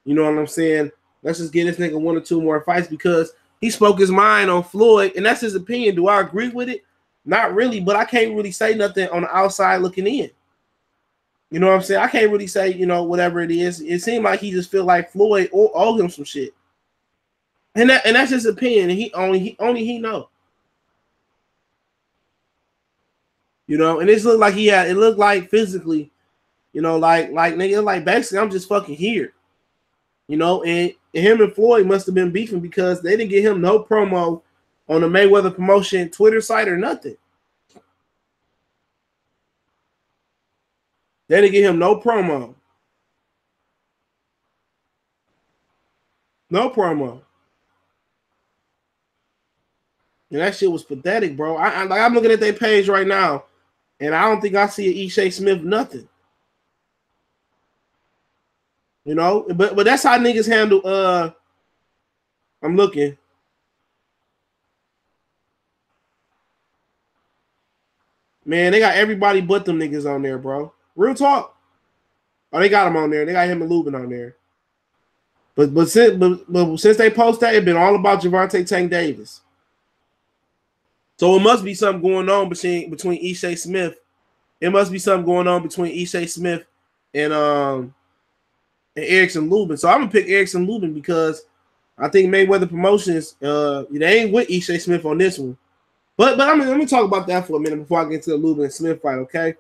You know what I'm saying? Let's just get this nigga 1 or 2 more fights because he spoke his mind on Floyd, and that's his opinion. Do I agree with it? Not really, but I can't really say nothing on the outside looking in. You know what I'm saying? I can't really say, you know, whatever it is. It seemed like he just feel like Floyd owed him some shit. And that's his opinion. And he only know. You know, and it looked like it looked like physically, you know, like nigga, like basically I'm just fucking here. You know, and him and Floyd must have been beefing because they didn't get him no promo on the Mayweather Promotion Twitter site or nothing. They didn't get him no promo. No promo. And that shit was pathetic, bro. I'm looking at their page right now, and I don't think I see an Ishe Smith nothing. You know, but that's how niggas handle. I'm looking. Man, they got everybody but them niggas on there, bro. Real talk. Oh, they got him on there. They got him and Lubin on there. But since they post that, it's been all about Gervonta Tank Davis. So it must be something going on between Ishe Smith. It must be something going on between Ishe Smith and Erickson Lubin. So I'm gonna pick Erickson Lubin because I think Mayweather Promotions they ain't with Ishe Smith on this one. But let me talk about that for a minute before I get to the Lubin and Smith fight, okay?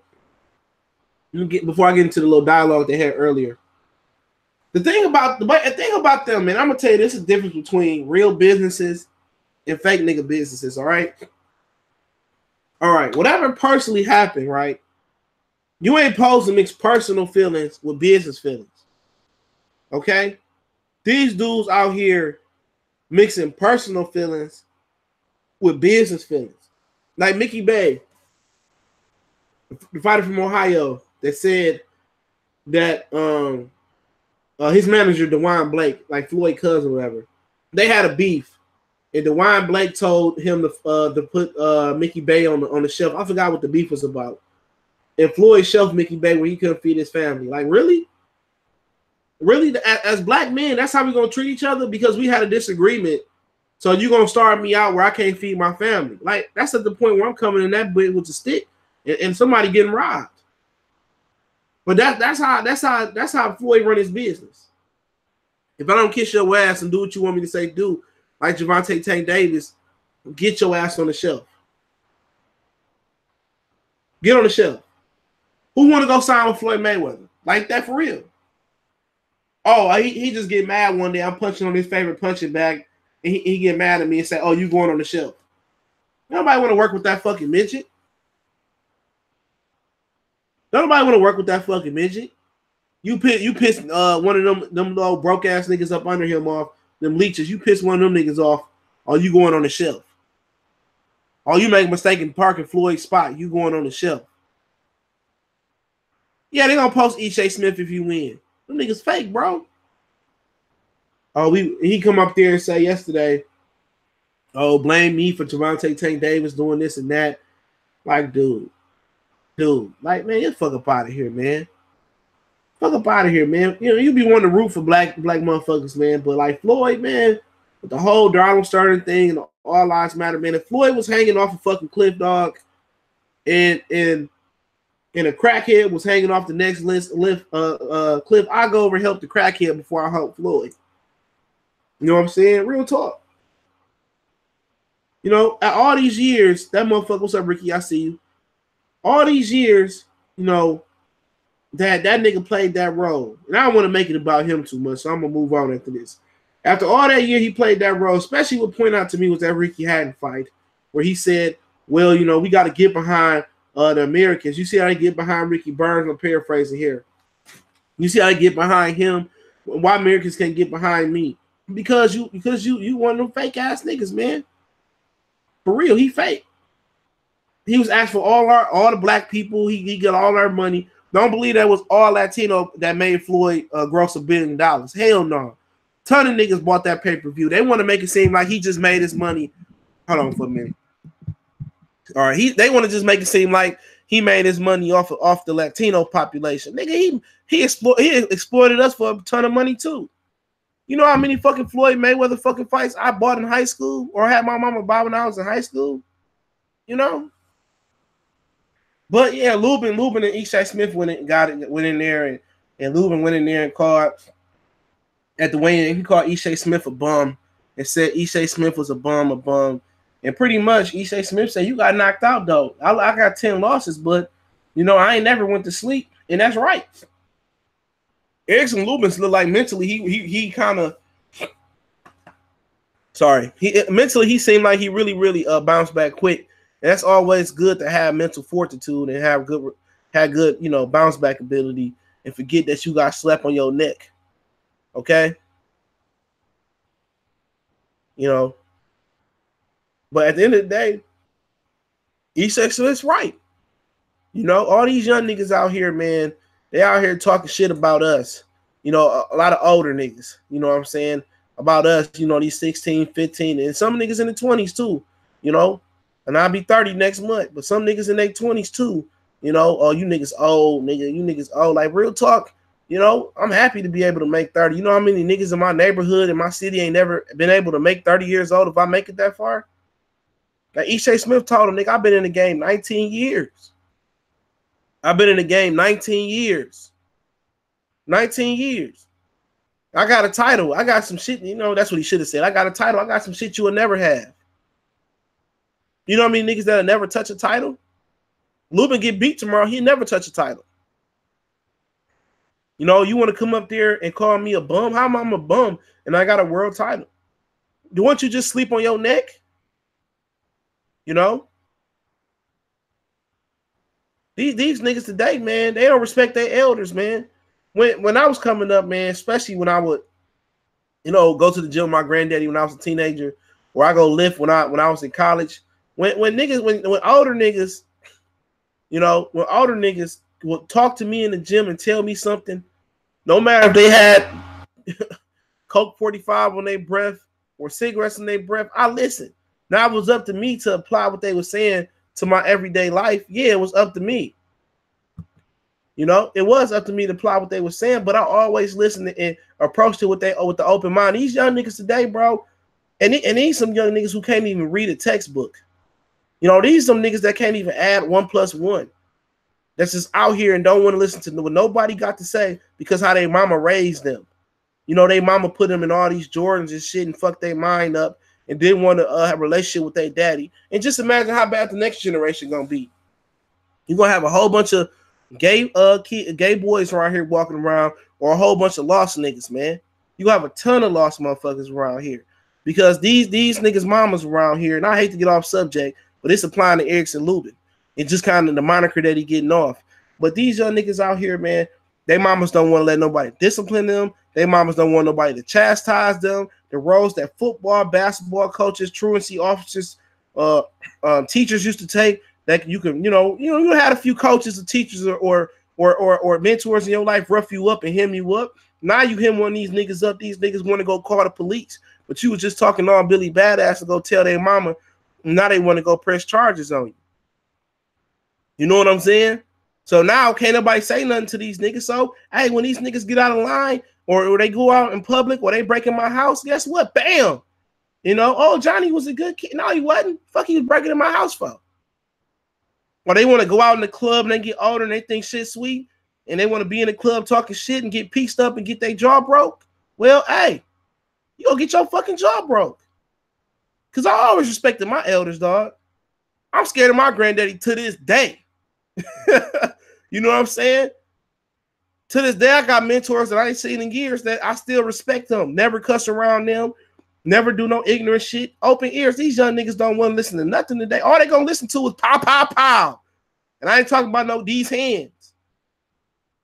Before I get into the little dialogue they had earlier. The thing about them, man, I'm gonna tell you this is the difference between real businesses and fake nigga businesses, all right? All right, whatever personally happened, right? You ain't supposed to mix personal feelings with business feelings. Okay? These dudes out here mixing personal feelings with business feelings. Like Mickey Bay, the fighter from Ohio, that said that his manager, DeJuan Blake, like Floyd cousin or whatever, they had a beef. And DeJuan Blake told him to put Mickey Bay on the shelf. I forgot what the beef was about. and Floyd shelved Mickey Bay when he couldn't feed his family. Like, really? Really? As black men, that's how we gonna treat each other because we had a disagreement. So you gonna start me out where I can't feed my family? Like, that's at the point where I'm coming in that bit with a stick and somebody getting robbed. But that's how Floyd run his business. If I don't kiss your ass and do what you want me to say, do, like Javante Tank Davis, get your ass on the shelf. Get on the shelf. Who want to go sign with Floyd Mayweather? Like that for real? Oh, he just get mad one day. I'm punching on his favorite punching bag, and he get mad at me and say, "Oh, you going on the shelf?" Nobody want to work with that fucking midget. Nobody want to work with that fucking midget. You piss one of them little broke ass niggas up under him off, them leeches. You piss one of them niggas off, or you going on the shelf. Or you make a mistake in parking Floyd's spot, you going on the shelf. Yeah, they gonna post E.J. Smith if you win. Them niggas fake, bro. Oh, he come up there and say yesterday, oh, blame me for Javante Tank Davis doing this and that. Like, dude, like, man, get the fuck up out of here, man. Fuck up out of here, man. You know, you be wanting to root for black motherfuckers, man. But like Floyd, man, with the whole Donald Sterling thing and all lives matter, man. If Floyd was hanging off a fucking cliff, dog, and a crackhead was hanging off the next cliff, I go over and help the crackhead before I help Floyd. You know what I'm saying? Real talk. You know, at all these years, that motherfucker, what's up, Ricky? I see you. All these years, you know, that nigga played that role. And I don't want to make it about him too much, so I'm going to move on after this. After all that year he played that role, especially what pointed out to me was that Ricky Hatton fight, where he said, well, you know, we got to get behind the Americans. You see how they get behind Ricky Burns? I'm paraphrasing here. You see how they get behind him? Why Americans can't get behind me? Because you one of them fake ass niggas, man. For real, he fake. He was asked for all the black people. He got all our money. Don't believe that was all Latino that made Floyd gross $1 billion. Hell no. Ton of niggas bought that pay-per-view. They want to make it seem like he just made his money. Hold on for a minute. All right, they want to just make it seem like he made his money off the Latino population. Nigga, he exploited us for a ton of money too. You know how many fucking Floyd Mayweather fucking fights I bought in high school or had my mama buy when I was in high school? You know? But yeah, Lubin and E.J. Smith went in there and Lubin went in there and called at the weigh-in. He called E.J. Smith a bum and said E.J. Smith was a bum. And pretty much E.J. Smith said, you got knocked out, though. I got 10 losses, but, you know, I ain't never went to sleep. And that's right. Erickson Lubin looked like mentally he kind of mentally he seemed like he really bounced back quick. And that's always good to have mental fortitude and have good, you know, bounce back ability and forget that you got slept on your neck. Okay? You know. But at the end of the day, E.J. Smith's right. You know, all these young niggas out here, man, they out here talking shit about us. You know, a lot of older niggas, you know what I'm saying, about us, you know, these 16, 15, and some niggas in the 20s too, you know. And I'll be 30 next month, but some niggas in their 20s too, you know. Oh, you niggas old, nigga. You niggas old. Like, real talk, you know, I'm happy to be able to make 30. You know how many niggas in my neighborhood, in my city, ain't never been able to make 30 years old if I make it that far? Like E.J. Smith told him, nigga, I've been in the game 19 years. I've been in the game 19 years. 19 years. I got a title. I got some shit. You know, that's what he should have said. I got a title. I got some shit you will never have. You know how many niggas that'll never touch a title? Lubin get beat tomorrow. He'll never touch a title. You know, you want to come up there and call me a bum? How am I a bum and I got a world title? Don't you just sleep on your neck? You know? These niggas today, man, they don't respect their elders, man. When I was coming up, man, especially when I would, you know, go to the gym with my granddaddy when I was a teenager, or I go lift when I was in college. When older niggas, you know, when older niggas would talk to me in the gym and tell me something, no matter if they had Coke 45 on their breath or cigarettes on their breath, I listened. Now it was up to me to apply what they were saying to my everyday life. Yeah, it was up to me. You know, it was up to me to apply what they were saying, but I always listened and approached it with the open mind. These young niggas today, bro, and these some young niggas who can't even read a textbook. You know, these some niggas that can't even add 1 + 1. That's just out here and don't want to listen to what nobody got to say because how their mama raised them. You know, they mama put them in all these Jordans and shit and fucked their mind up and didn't want to have a relationship with their daddy. And just imagine how bad the next generation gonna be. You're gonna have a whole bunch of gay boys around here walking around, or a whole bunch of lost niggas, man. You have a ton of lost motherfuckers around here because these niggas mamas around here, and I hate to get off subject, but it's applying to Erickson Lubin. It's just kind of the moniker that he getting off. But these young niggas out here, man, they mamas don't want to let nobody discipline them. They mamas don't want nobody to chastise them. The roles that football, basketball coaches, truancy officers, teachers used to take, that you can, you had a few coaches or teachers or mentors in your life rough you up and hem you up. Now you hem one of these niggas up. These niggas want to go call the police, but you was just talking all Billy Badass to go tell their mama. Now they want to go press charges on you. You know what I'm saying? So now can't nobody say nothing to these niggas. So hey, when these niggas get out of line or they go out in public or they break in my house, guess what? Bam. You know, oh, Johnny was a good kid. No, he wasn't. Fuck, he was breaking in my house for. Or they want to go out in the club and they get older and they think shit sweet and they want to be in the club talking shit and get pieced up and get their jaw broke. Well, hey, you gonna get your fucking jaw broke. Cause I always respected my elders, dog. I'm scared of my granddaddy to this day. You know what I'm saying? To this day, I got mentors that I ain't seen in years that I still respect them. Never cuss around them. Never do no ignorant shit. Open ears. These young niggas don't want to listen to nothing today. All they gonna listen to is pow, pow, pow. And I ain't talking about these hands.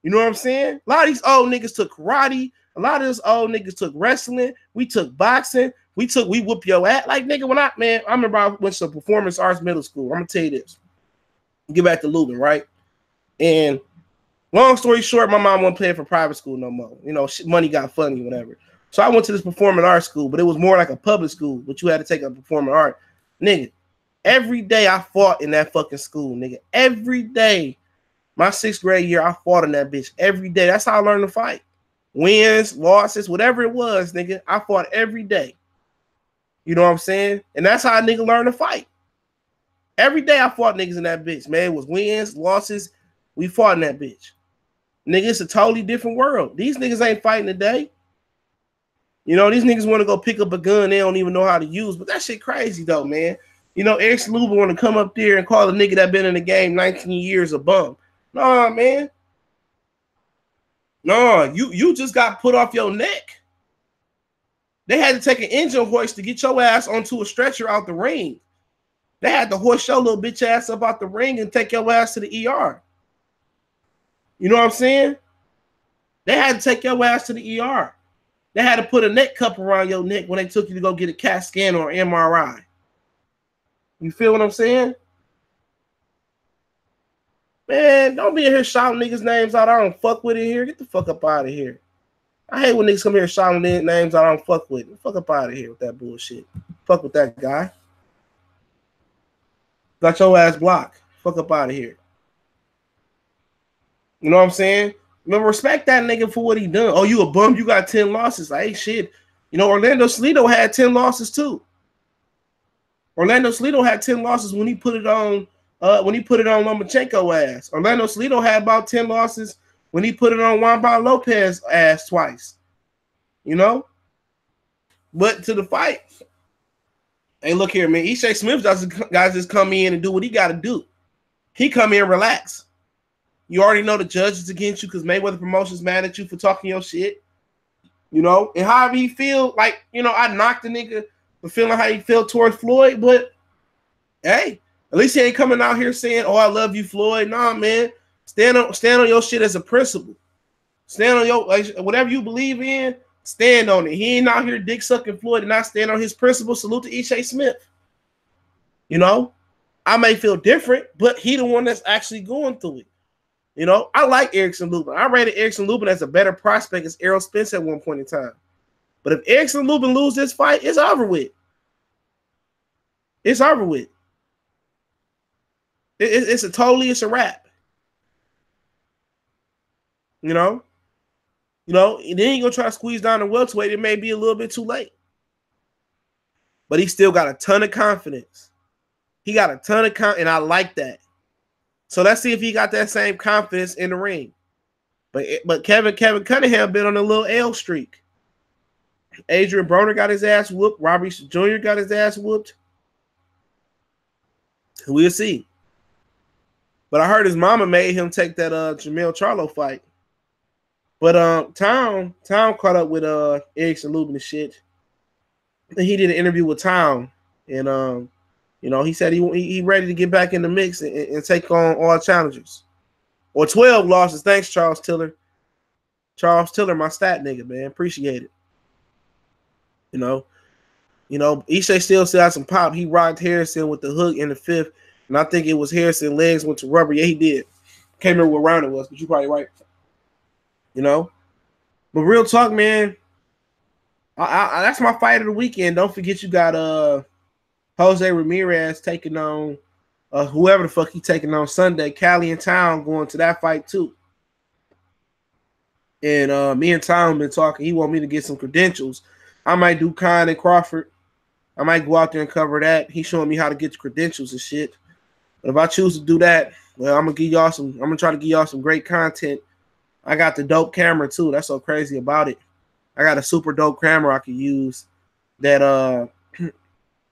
You know what I'm saying? A lot of these old niggas took karate. A lot of those old niggas took wrestling. We took boxing. We whoop your ass. Like, nigga, I remember I went to performance arts middle school. I'm gonna tell you this. Get back to Lubin, right? And long story short, my mom wasn't paying for private school no more. You know, money got funny, whatever. So I went to this performing arts school, but it was more like a public school, but you had to take a performing art. Nigga, every day I fought in that fucking school, nigga. Every day. My 6th grade year, I fought in that bitch every day. That's how I learned to fight. Wins, losses, whatever it was, nigga. I fought every day. You know what I'm saying? And that's how a nigga learned to fight. Every day I fought niggas in that bitch, man. It was wins, losses. We fought in that bitch. Nigga, it's a totally different world. These niggas ain't fighting today. You know, these niggas want to go pick up a gun they don't even know how to use, but that shit crazy though, man. You know, Erickson Lubin want to come up there and call a nigga that been in the game 19 years a bum. Nah, man. No, you just got put off your neck. They had to take an engine hoist to get your ass onto a stretcher out the ring. They had to hoist your little bitch ass up out the ring and take your ass to the ER. You know what I'm saying? They had to take your ass to the ER. They had to put a neck cup around your neck when they took you to go get a CAT scan or MRI. You feel what I'm saying? Man, don't be in here shouting niggas' names out. I don't fuck with it here. Get the fuck up out of here. I hate when niggas come here shouting names out I don't fuck with. Fuck up out of here with that bullshit. Fuck with that guy. Got your ass blocked. Fuck up out of here. You know what I'm saying? Remember, respect that nigga for what he done. Oh, you a bum? You got 10 losses. Like, hey, shit. You know, Orlando Salido had 10 losses too. Orlando Salido had 10 losses when he put it on Lomachenko ass. Orlando Salido had about 10 losses when he put it on Juan Lopez ass twice. You know? But to the fight, hey, look here, man. Ishai Smith guys just come in and do what he got to do. He come in and relax. You already know the judge is against you because Mayweather Promotions mad at you for talking your shit. You know? And however he feel, like, you know, I knocked the nigga for feeling how he felt towards Floyd, but hey, at least he ain't coming out here saying, oh, I love you, Floyd. Nah, man. Stand on your shit as a principle. Stand on your, like, whatever you believe in, stand on it. He ain't out here dick sucking Floyd and not stand on his principle. Salute to Ishai Smith. You know, I may feel different, but he the one that's actually going through it. You know, I like Erickson Lubin. I rated Erickson Lubin as a better prospect as Errol Spence at one point in time. But if Erickson Lubin lose this fight, it's over with. It's over with. It's a wrap. You know, and then he gonna try to squeeze down the welterweight. It may be a little bit too late, but he still got a ton of confidence. He got a ton of and I like that. So let's see if he got that same confidence in the ring. But Kevin Cunningham been on a little L streak. Adrian Broner got his ass whooped. Robert Jr. got his ass whooped. We'll see. But I heard his mama made him take that Jamel Charlo fight. But Town caught up with Erickson, Lubin and shit. And he did an interview with Town. And he said he ready to get back in the mix and take on all challengers. Or 12 losses. Thanks, Charles Tiller. Charles Tiller, my stat nigga, man. Appreciate it. Ishe still has some pop. He rocked Harrison with the hook in the 5th. And I think it was Harrison legs went to rubber. Yeah, he did. Can't remember what round it was, but you're probably right. But real talk, man. That's my fight of the weekend. Don't forget you got Jose Ramirez taking on whoever the fuck he taking on Sunday. Cali and Town going to that fight too. And me and Town been talking. He want me to get some credentials. I might do Khan and Crawford. I might go out there and cover that. He's showing me how to get the credentials and shit. But if I choose to do that, well, I'm gonna try to give y'all some great content. I got the dope camera too. That's so crazy about it. I got a super dope camera I can use that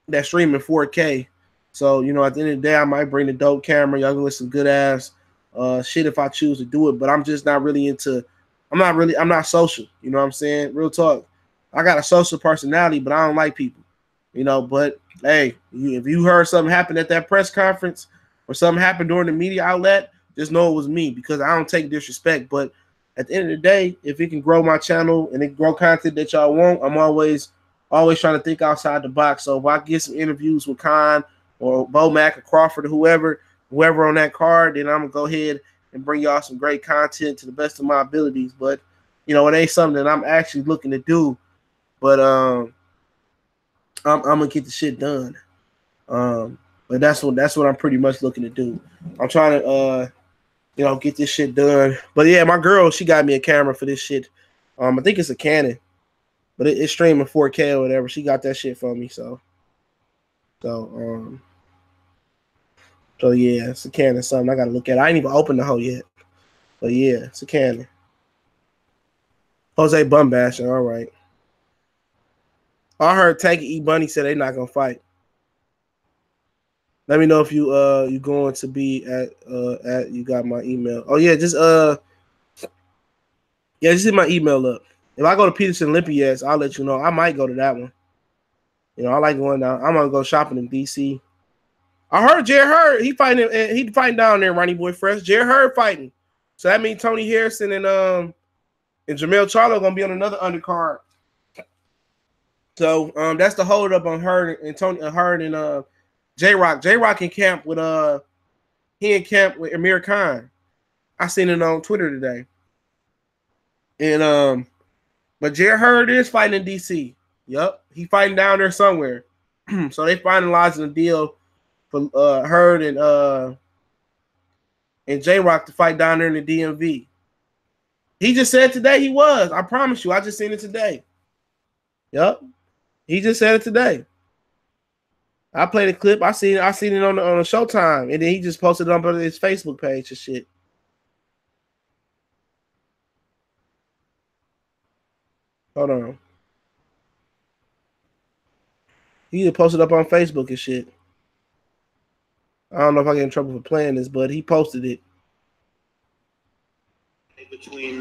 that stream in 4K. So, at the end of the day, I might bring the dope camera. Y'all can listen good ass shit if I choose to do it. But I'm just not really I'm not social. You know what I'm saying? Real talk. I got a social personality, but I don't like people. But hey, if you heard something happen at that press conference or something happened during the media outlet, just know it was me because I don't take disrespect. But at the end of the day, if it can grow my channel and it grow content that y'all want, I'm always trying to think outside the box. So if I get some interviews with Khan or Bo Mack or Crawford or whoever on that card, then I'm going to go ahead and bring y'all some great content to the best of my abilities. But, it ain't something that I'm actually looking to do. But I'm going to get the shit done. But that's what I'm pretty much looking to do. I'm trying to, get this shit done. But yeah, my girl, she got me a camera for this shit. I think it's a Canon, but it's streaming 4K or whatever. She got that shit for me. So yeah, it's a Canon something. I got to look at it. I ain't even opened the hoe yet. But yeah, it's a Canon. Jose bum bashing. All right. I heard Tank and E Bunny said they're not gonna fight. Let me know if you going to be at you got my email. Oh yeah, just hit my email up. If I go to Peterson Olympiads, I'll let you know. I might go to that one. I like going down. I'm gonna go shopping in DC. I heard Jared Hurd, he fighting down there, Ronnie Boy Fresh. Jared Hurd fighting. So that means Tony Harrison and Jamel Charlo gonna be on another undercard. So that's the hold up on Hurd and Tony Hurd and J-Rock. J-Rock in camp with Amir Khan. I seen it on Twitter today. And but Jared Hurd is fighting in DC. Yep. He fighting down there somewhere. So they finalizing a deal for Hurd and J-Rock to fight down there in the DMV. He just said today he was. I promise you. I just seen it today. Yep. He just said it today. I played a clip. I seen it on the Showtime, and then he just posted it on his Facebook page and shit. Hold on. He just posted up on Facebook and shit. I don't know if I get in trouble for playing this, but he posted it. Between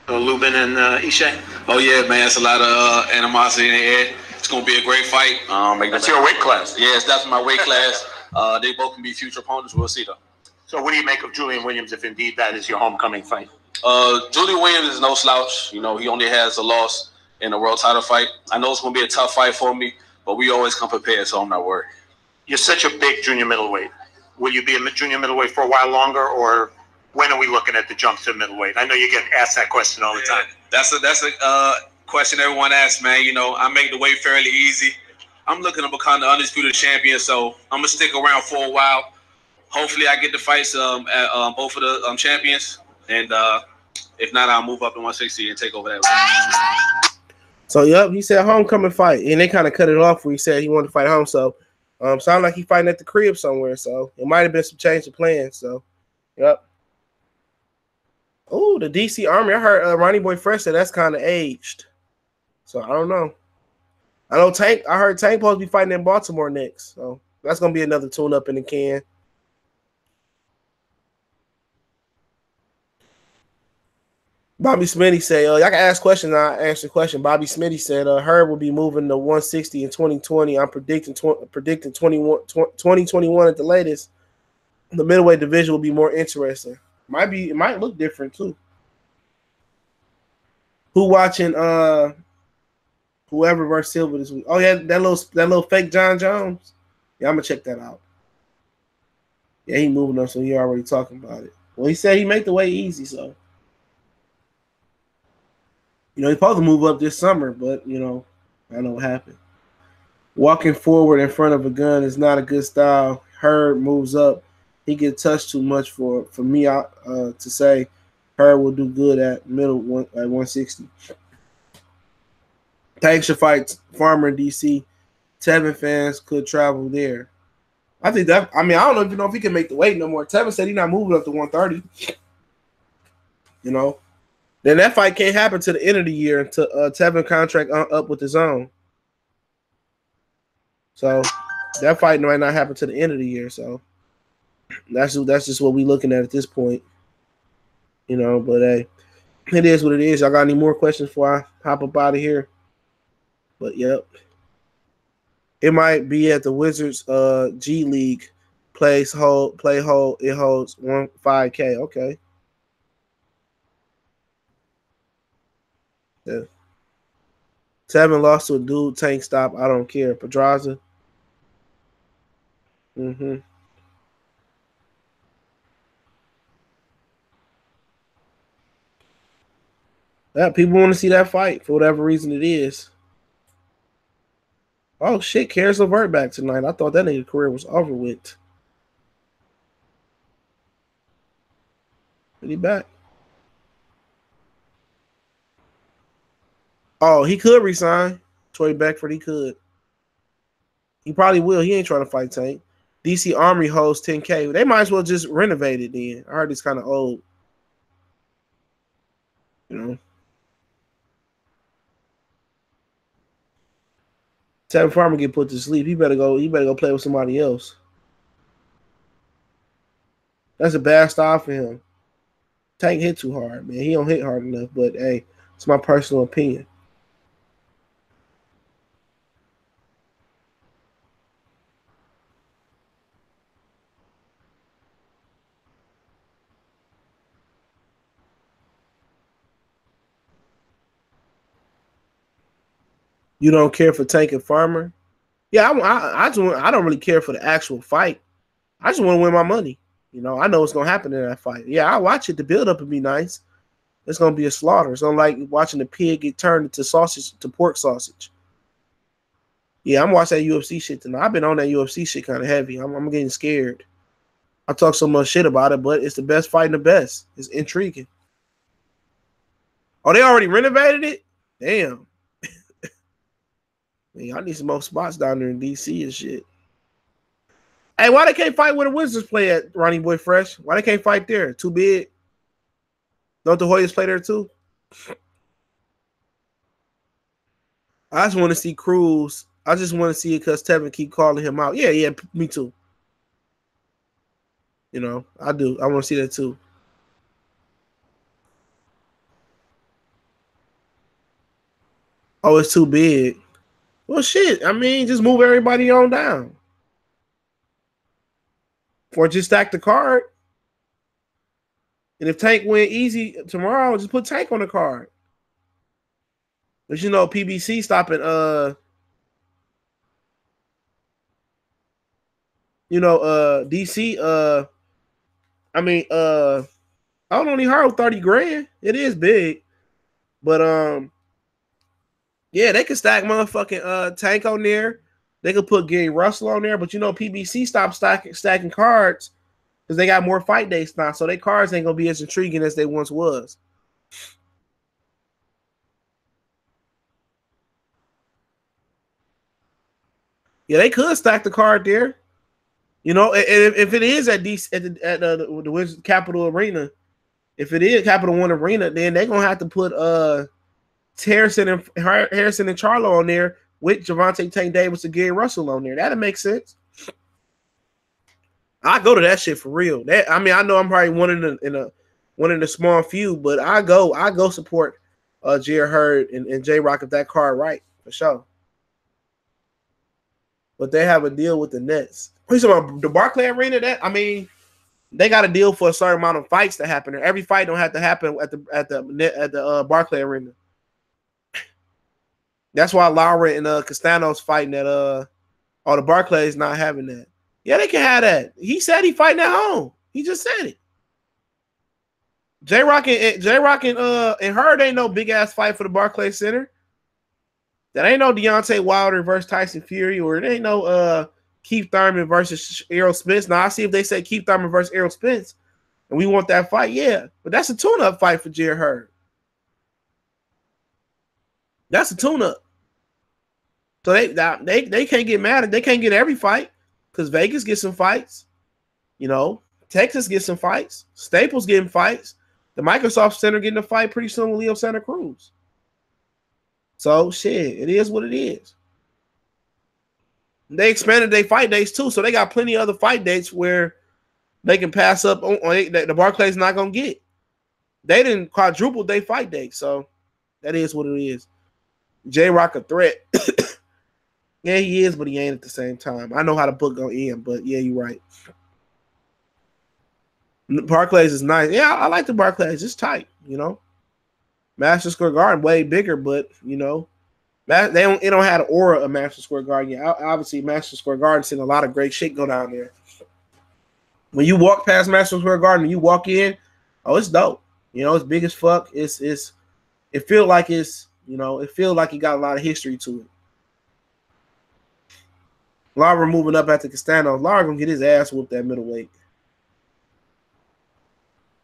Lubin and Ishe. Oh yeah, man, it's a lot of animosity in the air. It's gonna be a great fight. That's your weight class. Yeah, it's definitely my weight class. They both can be future opponents. We'll see though. So what do you make of Julian Williams if indeed that is your homecoming fight? Julian Williams is no slouch. He only has a loss in a world title fight. I know it's gonna be a tough fight for me, but we always come prepared, so I'm not worried. You're such a big junior middleweight. Will you be a junior middleweight for a while longer, or when are we looking at the jump to middleweight? I know you get asked that question all the time. That's a question everyone asks, man. I make the weight fairly easy. I'm looking to become the undisputed champion, so I'm gonna stick around for a while. Hopefully, I get the fights at both of the champions, and If not, I'll move up in 160 and take over that. So, yep, he said homecoming fight. And they kind of cut it off where he said he wanted to fight home. So, sound like he fighting at the crib somewhere. So, it might have been some change of plans. So, yep. Oh, the DC Army. I heard Ronnie Boy Fresh said that's kind of aged. So, I don't know. I know Tank. I heard Tank supposed to be fighting in Baltimore next. So, that's going to be another tune-up in the can. Bobby Smitty said, y'all can ask questions. I answer the question. Bobby Smitty said, Herb will be moving to 160 in 2020. I'm predicting 2021 at the latest. The middleweight division will be more interesting. It might look different too. Who watching whoever versus Silva this week? Oh yeah, that little fake John Jones. Yeah, I'm gonna check that out. Yeah, he moving up, so he already talking about it. Well, he said he make the way easy, so. You know, he's supposed to move up this summer, but, you know, I don't know what happened. Walking forward in front of a gun is not a good style. Herb moves up. He gets touched too much for me to say Herb will do good at middle at 160. Tank should fight Farmer in D.C. Tevin fans could travel there. I think that – I mean, I don't even know if he can make the weight no more. Tevin said he's not moving up to 130. You know? Then that fight can't happen to the end of the year until Tevin contract up with his own. So that fight might not happen to the end of the year. So that's just what we're looking at this point. You know, but hey, it is what it is. Y'all got any more questions before I hop up out of here? But yep. It might be at the Wizards G League. It holds 5K. Okay. Yeah. Tevin lost to a dude. Tank stop. I don't care. Pedraza. Yeah, people want to see that fight for whatever reason it is. Oh shit, Karis LeVert back tonight. I thought that nigga's career was over with. Is he back? Oh, he could resign. Troy Beckford, he could. He probably will. He ain't trying to fight Tank. DC Army holds 10K. They might as well just renovate it then. I heard it's kind of old. You know. Tevin Farmer get put to sleep. He better go play with somebody else. That's a bad style for him. Tank hit too hard, man. He don't hit hard enough, but hey, it's my personal opinion. You don't care for Tank and Farmer? Yeah, I don't really care for the actual fight. I just want to win my money. You know, I know what's gonna happen in that fight. Yeah, I watch it. The build up would be nice. It's gonna be a slaughter. It's like watching the pig get turned into pork sausage. Yeah, I'm watching that UFC shit tonight. I've been on that UFC shit kind of heavy. I'm getting scared. I talk so much shit about it, but it's the best fighting the best. It's intriguing. Oh, they already renovated it? Damn. Man, I need some more spots down there in DC and shit. Hey, why they can't fight where the Wizards play at, Ronnie Boy Fresh? Why they can't fight there? Too big? Don't the Hoyas play there too? I just want to see Cruz. I just want to see it because Tevin keep calling him out. Yeah, me too. You know, I do. I want to see that too. Oh, it's too big. Well, shit. I mean, just move everybody on down. Or just stack the card. And if Tank win easy tomorrow, just put Tank on the card. But you know, PBC stopping DC I don't only heard 30 grand. It is big. But yeah, they could stack motherfucking Tank on there. They could put Gary Russell on there, but you know, PBC stopped stacking cards because they got more fight days now. So their cards ain't gonna be as intriguing as they once was. Yeah, they could stack the card there. You know, if it is at the Wizards Capital Arena, if it is Capital One Arena, then they're gonna have to put Harrison and Charlo on there with Javante Tank Davis and Gary Russell on there. That'll make sense. I go to that shit for real. That, I mean, I know I'm probably one in the small few, but I go support Jared Hurd and J Rock if that card right for sure. But they have a deal with the Nets. He's about the Barclays Arena. That, I mean, they got a deal for a certain amount of fights to happen there. Every fight don't have to happen at the Barclays Arena. That's why Lara and Castano's fighting at the Barclays not having that. Yeah, they can have that. He said he fighting at home. He just said it. J Rock and Hurd ain't no big ass fight for the Barclays Center. That ain't no Deontay Wilder versus Tyson Fury, or it ain't no Keith Thurman versus Errol Spence. Now I see if they say Keith Thurman versus Errol Spence, and we want that fight, yeah. But that's a tune-up fight for Jared Hurd. That's a tune-up. So they can't get mad. They can't get every fight because Vegas gets some fights. You know, Texas gets some fights. Staples getting fights. The Microsoft Center getting a fight pretty soon with Leo Santa Cruz. So shit, it is what it is. They expanded their fight dates too, so they got plenty of other fight dates where they can pass up on the Barclays not gonna get. They didn't quadruple their fight date, so that is what it is. J Rock a threat. Yeah, he is, but he ain't at the same time. I know how the book gonna end, but yeah, you're right. Barclays is nice. Yeah, I like the Barclays. It's tight, you know. Madison Square Garden way bigger, but you know, it don't have the aura of Madison Square Garden. Yeah, obviously Madison Square Garden seen a lot of great shit go down there. When you walk past Madison Square Garden and you walk in, oh, it's dope. You know, it's big as fuck. It feels like it got a lot of history to it. Lara moving up after Castano. Lara gonna get his ass whooped at middleweight.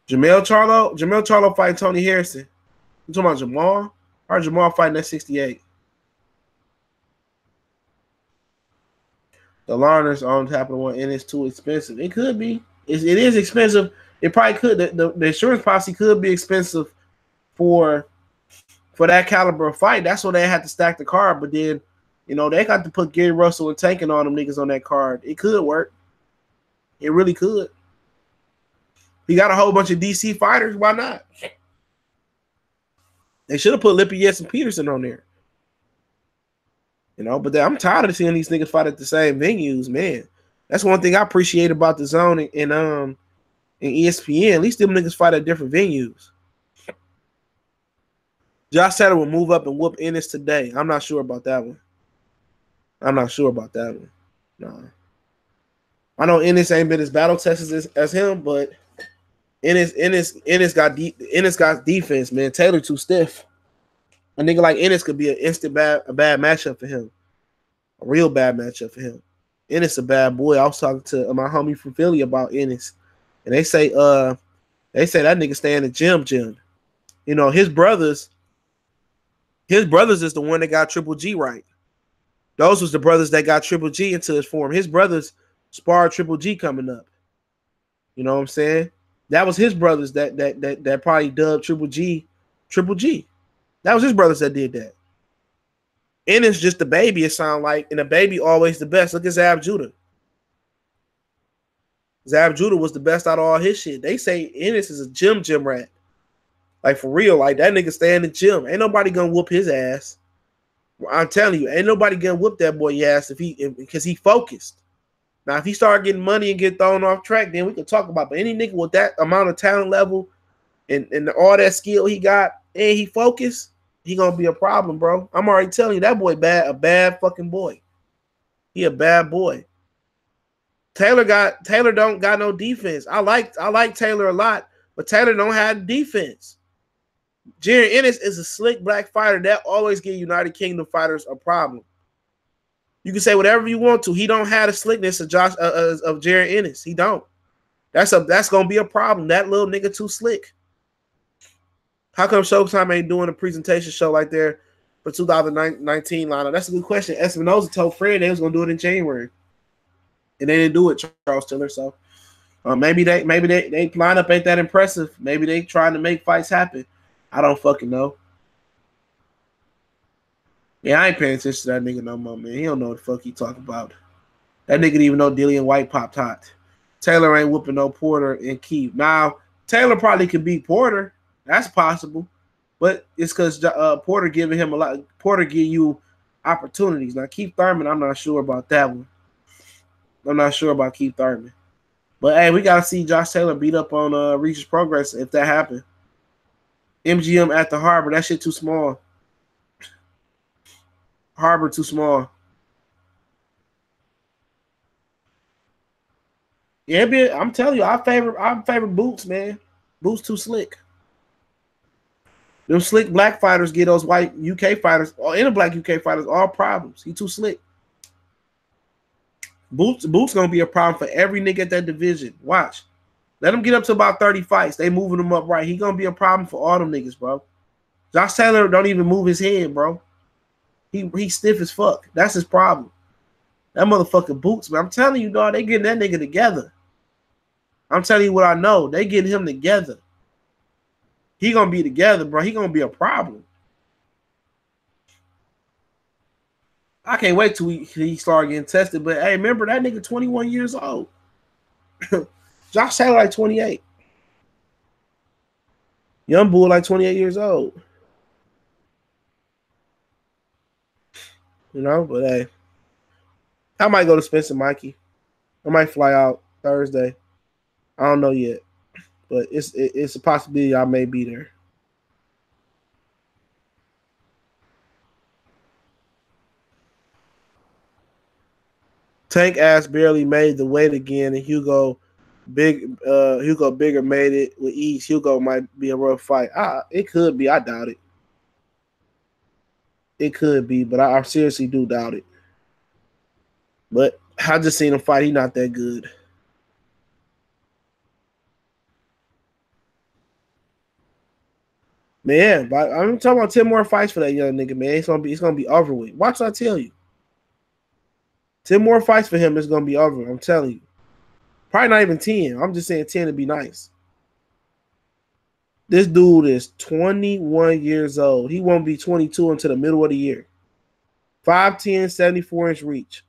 Jamel Charlo fighting Tony Harrison. You talking about Jamal? Or Jamal fighting at 68? The Larners on top of the one, and it's too expensive. It could be. It is expensive. It probably could. The insurance policy could be expensive for that caliber of fight. That's why they had to stack the card. But then, you know, they got to put Gary Russell and Tank and all them niggas on that card. It could work. It really could. He got a whole bunch of DC fighters. Why not? They should have put Lippius and Peterson on there. You know, but I'm tired of seeing these niggas fight at the same venues, man. That's one thing I appreciate about the Zone and ESPN. At least them niggas fight at different venues. Josh Taylor will move up and whoop Ennis today. I'm not sure about that one. Nah. I know Ennis ain't been as battle tested as him, but Ennis got defense, man. Taylor too stiff. A nigga like Ennis could be a bad matchup for him. A real bad matchup for him. Ennis a bad boy. I was talking to my homie from Philly about Ennis, and they say that nigga stay in the gym. You know, his brothers is the one that got Triple G right. Those was the brothers that got Triple G into his form. His brothers sparred Triple G coming up. You know what I'm saying? That was his brothers that probably dubbed Triple G. That was his brothers that did that. Ennis just the baby, it sound like, and the baby always the best. Look at Zab Judah. Zab Judah was the best out of all his shit. They say Ennis is a gym rat. Like, for real, like, that nigga stay in the gym. Ain't nobody gonna whoop his ass. I'm telling you, ain't nobody gonna whoop that boy ass because he focused. Now, if he start getting money and get thrown off track, then we can talk about. But any nigga with that amount of talent level and all that skill he got and he focused, he gonna be a problem, bro. I'm already telling you, that boy a bad fucking boy. He a bad boy. Taylor don't got no defense. I like Taylor a lot, but Taylor don't have defense. Jared Ennis is a slick black fighter that always give United Kingdom fighters a problem. You can say whatever you want to. He don't have the slickness of Jared Ennis. He don't. That's gonna be a problem. That little nigga too slick. How come Showtime ain't doing a presentation show like there for 2019 lineup? That's a good question. Espinoza told Fred they was gonna do it in January, and they didn't do it. Charles Tiller. So maybe they lineup ain't that impressive. Maybe they trying to make fights happen. I don't fucking know. Yeah, I ain't paying attention to that nigga no more, man. He don't know what the fuck he talking about. That nigga didn't even know Dillian White popped hot. Taylor ain't whooping no Porter and Keith. Now, Taylor probably could beat Porter. That's possible. But it's because Porter giving him a lot. Porter give you opportunities. Now, Keith Thurman, I'm not sure about that one. I'm not sure about Keith Thurman. But, hey, we got to see Josh Taylor beat up on Regis Progress if that happened. MGM at the Harbor. That shit too small. Harbor too small. Yeah, I'm telling you, I favor Boots, man. Boots too slick. Them slick black fighters get those white UK fighters, or any black UK fighters, all problems. He too slick. Boots gonna be a problem for every nigga at that division. Watch. Let him get up to about 30 fights. They moving him up right. He gonna be a problem for all them niggas, bro. Josh Taylor don't even move his head, bro. He stiff as fuck. That's his problem. That motherfucker Boots, man. I'm telling you, dog, they getting that nigga together. I'm telling you what I know. They getting him together. He gonna be together, bro. He gonna be a problem. I can't wait till he start getting tested. But hey, remember that nigga 21 years old. Josh Taylor like 28. Young Bull like 28 years old. You know, but hey, I might go to Spencer Mikey. I might fly out Thursday. I don't know yet, but it's a possibility I may be there. Tank ass barely made the weight again, and Hugo Bigger made it with ease. Hugo might be a rough fight. It could be. I doubt it. It could be, but I seriously do doubt it. But I just seen him fight. He not that good. Man, but I'm talking about 10 more fights for that young nigga, man. It's gonna be over with. Watch what I tell you. 10 more fights for him, it's gonna be over. I'm telling you. Probably not even 10. I'm just saying 10 to be nice. This dude is 21 years old. He won't be 22 until the middle of the year. 5'10", 74-inch reach.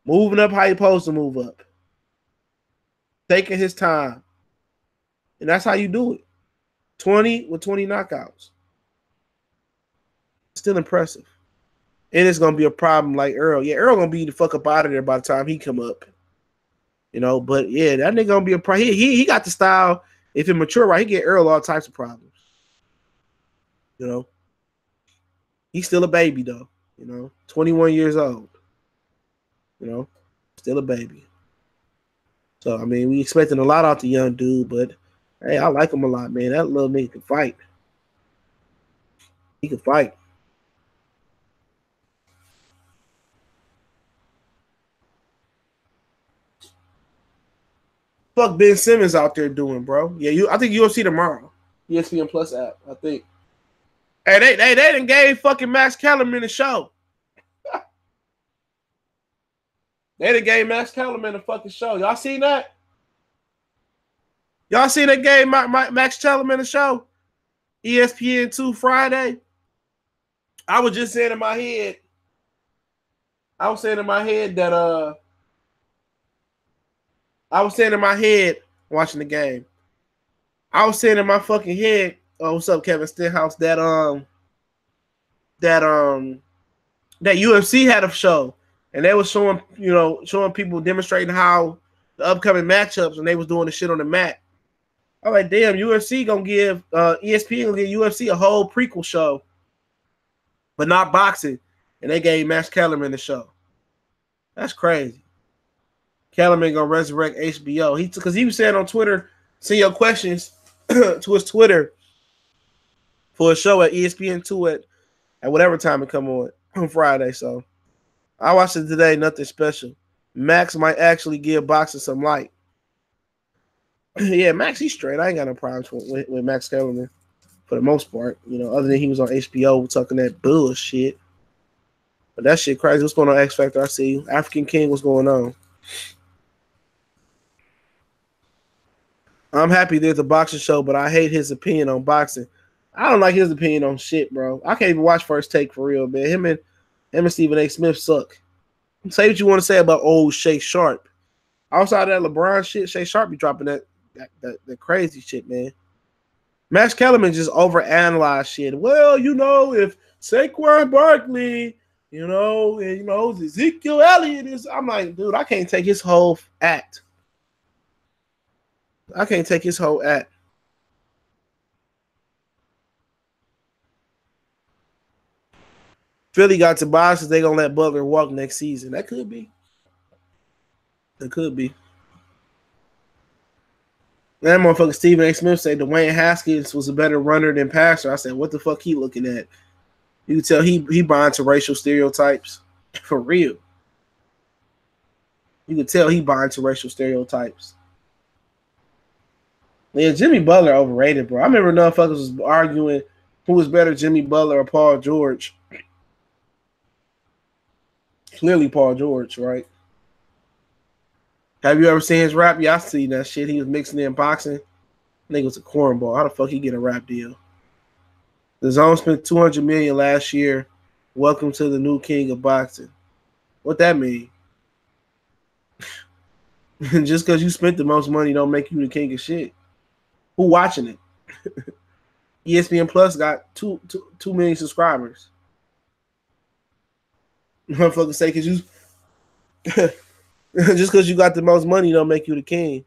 Moving up how you're supposed to move up. Taking his time. And that's how you do it. 20 with 20 knockouts. Still impressive. And it's going to be a problem like Earl. Yeah, Earl going to be the fuck up out of there by the time he come up. You know, but yeah, that nigga going to be a problem. He got the style. If it mature right, he get Earl all types of problems. You know. He's still a baby, though. You know, 21 years old. You know, still a baby. So, I mean, we expecting a lot out the young dude, but hey, I like him a lot, man. That little nigga can fight. He can fight. Fuck Ben Simmons out there doing, bro. Yeah, I think UFC tomorrow. ESPN Plus app, I think. Hey, they done gave fucking Max Kellerman the show. They done gave Max Kellerman the fucking show. Y'all seen that? Y'all seen that game, Max Kellerman the show? ESPN 2 Friday. I was just saying in my head. I was saying in my head watching the game. I was saying in my fucking head, oh, what's up, Kevin Stenhouse? That UFC had a show, and they was showing people demonstrating how the upcoming matchups, and they was doing the shit on the mat. I'm like, damn, UFC gonna give ESPN gonna give UFC a whole prequel show, but not boxing, and they gave Max Kellerman the show. That's crazy. Kellerman gonna resurrect HBO. Because he was saying on Twitter, send your questions to his Twitter for a show at ESPN2 at whatever time it come on Friday. So I watched it today. Nothing special. Max might actually give boxing some light. Yeah, Max, he's straight. I ain't got no problems with Max Kellerman for the most part. You know, other than he was on HBO talking that bullshit. But that shit crazy. What's going on, X Factor? I see you. African King, what's going on? I'm happy there's a boxing show, but I hate his opinion on boxing. I don't like his opinion on shit, bro. I can't even watch First Take for real, man. Him and Stephen A. Smith suck. Say what you want to say about old Shay Sharp. Outside of that LeBron shit, Shay Sharp be dropping that crazy shit, man. Max Kellerman just overanalyze shit. Well, you know, if Saquon Barkley, you know, and you know, Ezekiel Elliott is, I'm like, dude, I can't take his whole act. I can't take his whole act. Philly got to buy because they gonna let Butler walk next season. That could be. That could be. That motherfucker Stephen A. Smith said Dwayne Haskins was a better runner than passer. I said, what the fuck he looking at? You can tell he buying to racial stereotypes. For real. You can tell he buying to racial stereotypes. Yeah, Jimmy Butler overrated, bro. I remember motherfuckers was arguing who was better, Jimmy Butler or Paul George. Clearly Paul George, right? Have you ever seen his rap? Yeah, I seen that shit. He was mixing in boxing. Nigga was a cornball. How the fuck he get a rap deal? The Zone spent $200 million last year. Welcome to the new king of boxing. What that mean? Just because you spent the most money don't make you the king of shit. Who watching it? ESPN Plus got 2 million subscribers. Motherfuckers say because you just because you got the most money don't make you the king.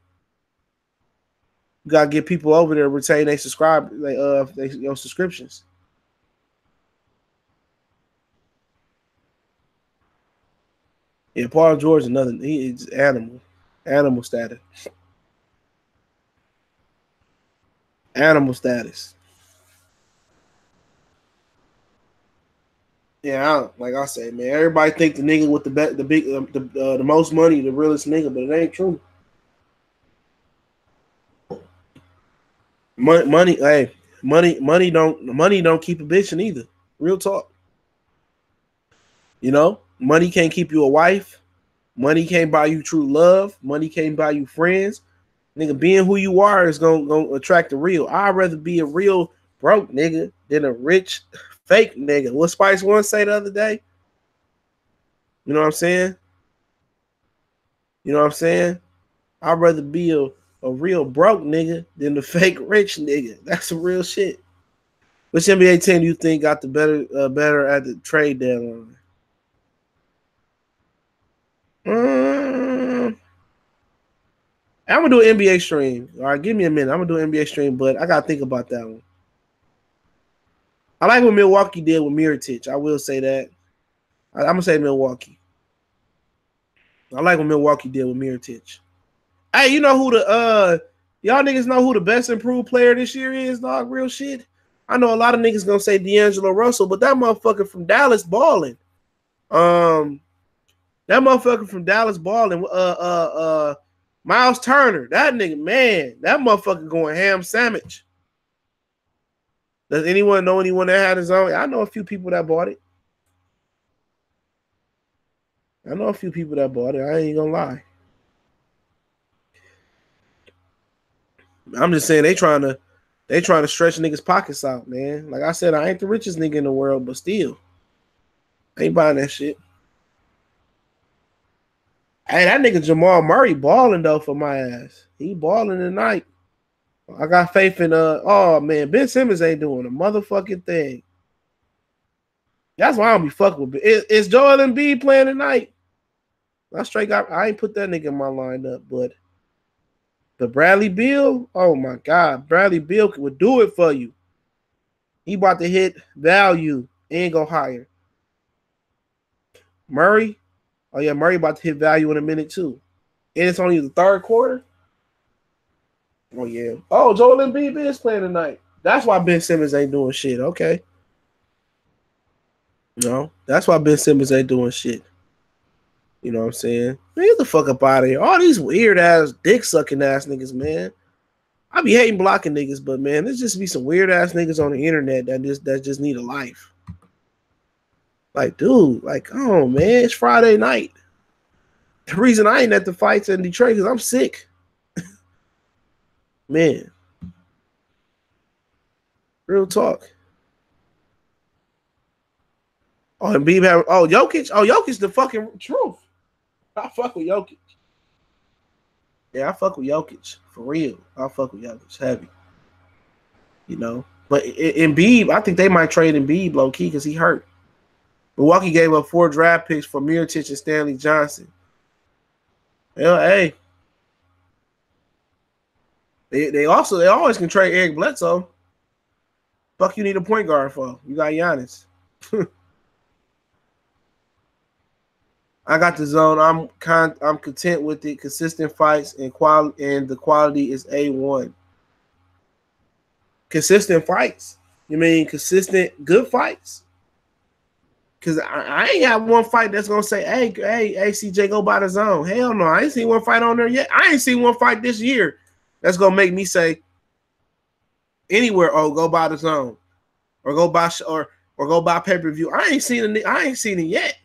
You gotta get people over there to retain their subscriptions. Yeah, Paul George he is animal status. Animal status. Yeah, like I say, man, everybody think the nigga with the most money, the realest nigga, but it ain't true. Money don't keep a bitch either. Real talk. You know, money can't keep you a wife. Money can't buy you true love. Money can't buy you friends. Nigga, being who you are is gonna attract the real. I'd rather be a real broke nigga than a rich fake nigga. What Spice One say the other day? You know what I'm saying? You know what I'm saying? I'd rather be a real broke nigga than the fake rich nigga. That's some real shit. Which NBA team do you think got the better at the trade deadline? I'm gonna do an NBA stream. All right, give me a minute. I'm gonna do an NBA stream, but I gotta think about that one. I like what Milwaukee did with Mirotic. I will say that. I'm gonna say Milwaukee. I like what Milwaukee did with Mirotic. Hey, you know who y'all niggas know who the best improved player this year is, dog? Real shit. I know a lot of niggas gonna say D'Angelo Russell, but that motherfucker from Dallas balling. That motherfucker from Dallas balling. Miles Turner, that nigga, man, that motherfucker going ham sandwich. Does anyone know anyone that had his own? I know a few people that bought it. I ain't gonna lie. I'm just saying they trying to stretch niggas' pockets out, man. Like I said, I ain't the richest nigga in the world, but still, I ain't buying that shit. Hey, that nigga Jamal Murray balling though for my ass. He balling tonight. I got faith in oh man, Ben Simmons ain't doing a motherfucking thing. That's why I don't be fucking with it. Is Joel Embiid playing tonight? I ain't put that nigga in my lineup, but Bradley Beal, oh my God, Bradley Beal would do it for you. He about to hit value and go higher. Murray, oh yeah, Murray about to hit value in a minute too. And it's only the third quarter. Oh yeah. Oh, Joel Embiid is playing tonight. That's why Ben Simmons ain't doing shit. Okay. No, that's why Ben Simmons ain't doing shit. You know what I'm saying? Man, get the fuck up out of here. All these weird ass dick sucking ass niggas, man. I be hating blocking niggas, but man, there's just be some weird ass niggas on the internet that just need a life. Like, dude, like, oh man, it's Friday night. The reason I ain't at the fights in Detroit is I'm sick. Man. Real talk. Oh, and Beeb have Jokic. Oh, Jokic the fucking truth. I fuck with Jokic. Yeah, I fuck with Jokic. For real. I fuck with Jokic heavy. You know. But in Beeb, I think they might trade Embiid low key because he hurt. Milwaukee gave up 4 draft picks for Mirotic and Stanley Johnson. Hell, hey. They always can trade Eric Bledsoe. Fuck you need a point guard for? You got Giannis. I got the zone. I'm content with it. Consistent fights and the quality is A1. Consistent fights. You mean consistent good fights? Because I ain't got one fight that's gonna say, hey, CJ, go by the zone. Hell no, I ain't seen one fight on there yet. I ain't seen one fight this year that's gonna make me say anywhere, oh, go by the zone, or go by pay-per-view. I ain't seen it yet.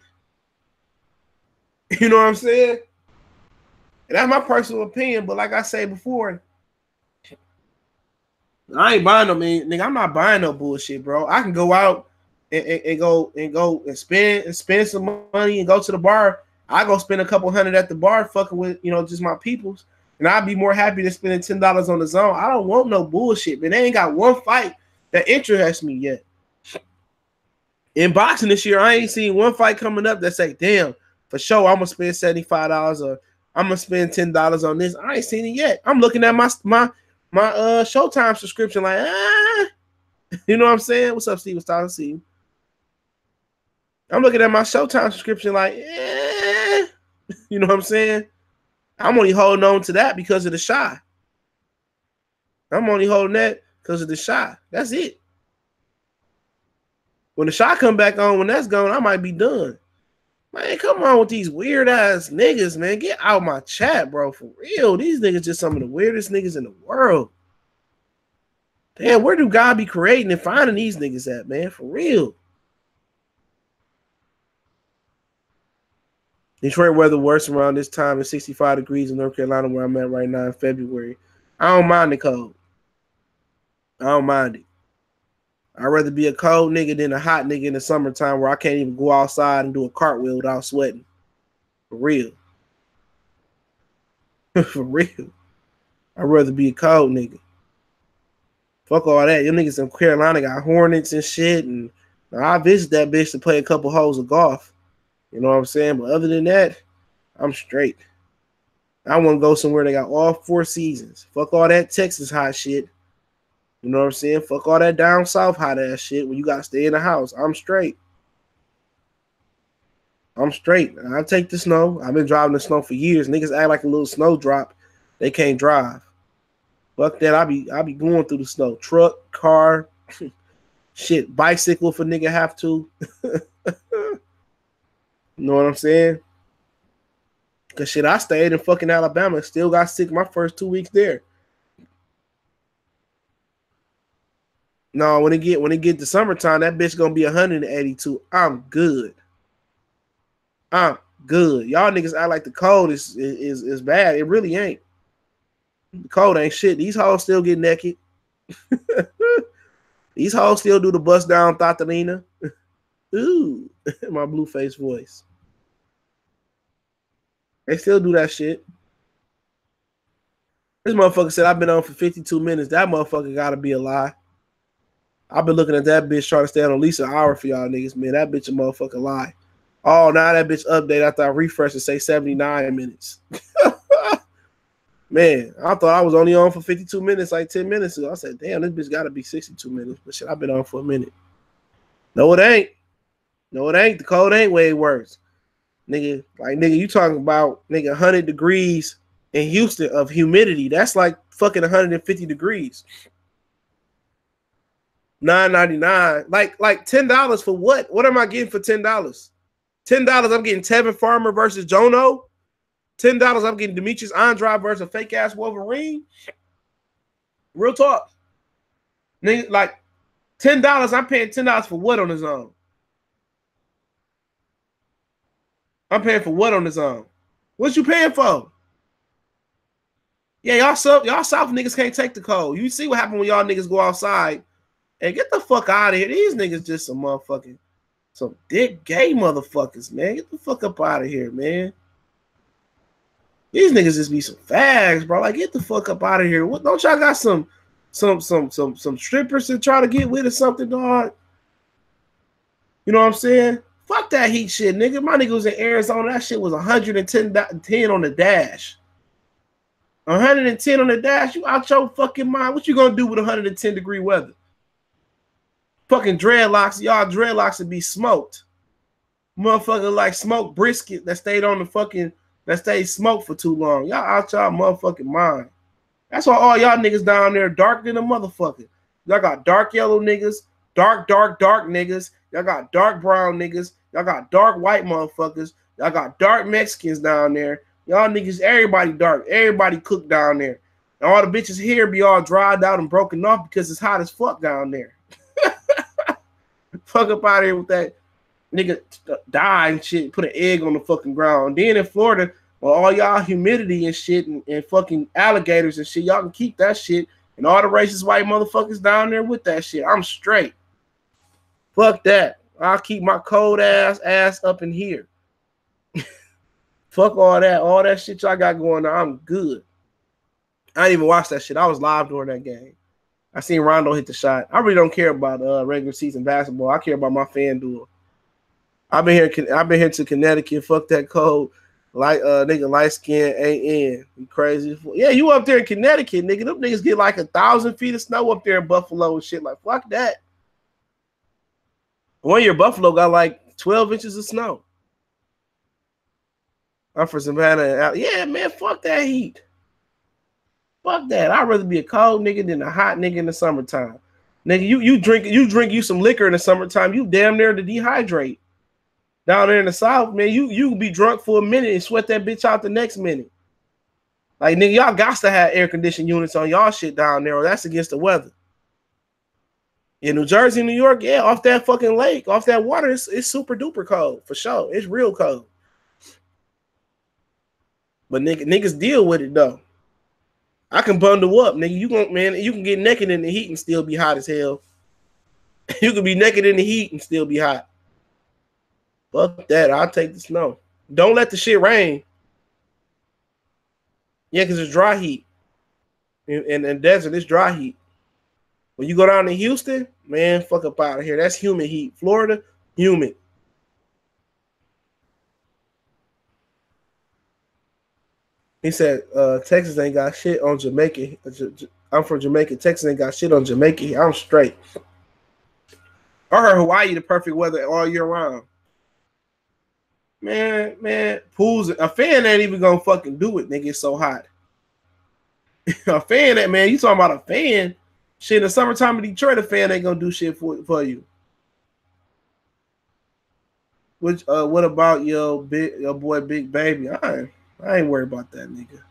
You know what I'm saying? And that's my personal opinion. But like I said before, I ain't buying no nigga. I'm not buying no bullshit, bro. I can go out and go and spend some money and go to the bar. I go spend a couple hundred at the bar, fucking with just my peoples, and I'd be more happy than spending $10 on the zone. I don't want no bullshit, man. They ain't got one fight that interests me yet. In boxing this year, I ain't seen one fight coming up that say, damn, for sure, I'm gonna spend $75 or I'm gonna spend $10 on this. I ain't seen it yet. I'm looking at my Showtime subscription like, you know what I'm saying? What's up, Steve? It's time to see you. I'm looking at my Showtime subscription like, you know what I'm saying? I'm only holding on to that because of the Shy. I'm only holding that because of the Shy. That's it. When the Shy come back on, when that's gone, I might be done. Man, come on with these weird ass niggas, man. Get out my chat, bro. For real. These niggas just some of the weirdest niggas in the world. Damn, where do God be creating and finding these niggas at, man? For real. Detroit weather worse around this time. It's 65 degrees in North Carolina where I'm at right now in February. I don't mind the cold. I don't mind it. I'd rather be a cold nigga than a hot nigga in the summertime where I can't even go outside and do a cartwheel without sweating. For real. For real. I'd rather be a cold nigga. Fuck all that. Them niggas in Carolina got Hornets and shit. And I visit that bitch to play a couple holes of golf. You know what I'm saying? But other than that, I'm straight. I want to go somewhere that got all 4 seasons. Fuck all that Texas hot shit. You know what I'm saying? Fuck all that down south hot ass shit when you got to stay in the house. I'm straight. I'm straight. I take the snow. I've been driving the snow for years. Niggas act like a little snow drop. They can't drive. Fuck that. I be going through the snow. Truck, car, shit, bicycle if a nigga have to. You know what I'm saying? Cause shit, I stayed in fucking Alabama and still got sick my first 2 weeks there. No, when it get to summertime, that bitch gonna be 182. I'm good. I'm good. Y'all niggas act like the cold is bad. It really ain't. The cold ain't shit. These hoes still get naked. These hoes still do the bust down Tatalina. Ooh, my blue face voice. They still do that shit. This motherfucker said I've been on for 52 minutes. That motherfucker gotta be a lie. I've been looking at that bitch trying to stay on at least an hour for y'all niggas, man. That bitch a motherfucking lie. Oh, now that bitch update after I refresh and say 79 minutes. Man, I thought I was only on for 52 minutes like 10 minutes ago. I said, damn, this bitch got to be 62 minutes. But shit, I've been on for a minute. No, it ain't. No, it ain't. The cold ain't way worse. Nigga, you talking about, 100 degrees in Houston of humidity. That's like fucking 150 degrees. $9.99. Like $10 for what? What am I getting for $10? $10 I'm getting Tevin Farmer versus Jono. $10 I'm getting Demetrius Andrade versus a fake ass Wolverine. Real talk. Nigga, like $10. I'm paying $10 for what on his own? I'm paying for what on his own? What you paying for? Yeah, y'all South niggas can't take the cold. You see what happened when y'all niggas go outside and get the fuck out of here. These niggas just some dick gay motherfuckers, man. Get the fuck up out of here, man. These niggas just be some fags, bro. Like, get the fuck up out of here. What, don't y'all got some strippers to try to get with or something, dog? You know what I'm saying? Fuck that Heat shit, nigga. My nigga was in Arizona. That shit was 110 on the dash. 110 on the dash. You out your fucking mind. What you gonna do with 110-degree weather? Fucking dreadlocks. Y'all dreadlocks would be smoked. Motherfucker like smoked brisket that stayed smoked for too long. Y'all out y'all motherfucking mind. That's why all y'all niggas down there darker than a motherfucker. Y'all got dark yellow niggas, dark niggas. Y'all got dark brown niggas. Y'all got dark white motherfuckers. Y'all got dark Mexicans down there. Y'all niggas, everybody dark. Everybody cooked down there. And all the bitches here be all dried out and broken off because it's hot as fuck down there. Fuck up out of here with that nigga die and shit. Put an egg on the fucking ground. Then in Florida, well, all y'all humidity and shit and fucking alligators and shit, y'all can keep that shit. And all the racist white motherfuckers down there with that shit. I'm straight. Fuck that. I'll keep my cold ass up in here. Fuck all that. All that shit y'all got going on. I'm good. I didn't even watch that shit. I was live during that game. I seen Rondo hit the shot. I really don't care about regular season basketball. I care about my FanDuel. I've been here to Connecticut. Fuck that cold. Like nigga light skin AN. You crazy? Yeah, you up there in Connecticut, nigga. Them niggas get like 1,000 feet of snow up there in Buffalo and shit. Like, fuck that. One year Buffalo got like 12 inches of snow. I'm from Savannah. Yeah, man, fuck that heat. Fuck that. I'd rather be a cold nigga than a hot nigga in the summertime. Nigga, you drink you some liquor in the summertime, you damn near to dehydrate. Down there in the South, man, you be drunk for a minute and sweat that bitch out the next minute. Like, nigga, y'all got to have air conditioning units on y'all shit down there, or that's against the weather. In New Jersey, New York, yeah, off that fucking lake, off that water, it's super duper cold, for sure. It's real cold. But niggas deal with it, though. I can bundle up, nigga. You can get naked in the heat and still be hot as hell. You can be naked in the heat and still be hot. Fuck that. I'll take the snow. Don't let the shit rain. Yeah, because it's dry heat. In desert, it's dry heat. When you go down to Houston, man, fuck up out of here. That's humid heat. Florida, humid. He said, Texas ain't got shit on Jamaica. I'm from Jamaica. Texas ain't got shit on Jamaica. I'm straight. I heard Hawaii the perfect weather all year round. Man, pools. A fan ain't even gonna fucking do it, nigga. It's so hot. A fan, that man, you talking about a fan? Shit, in the summertime in Detroit, a fan ain't gonna do shit for you. Which, what about your boy Big Baby? I ain't worried about that nigga.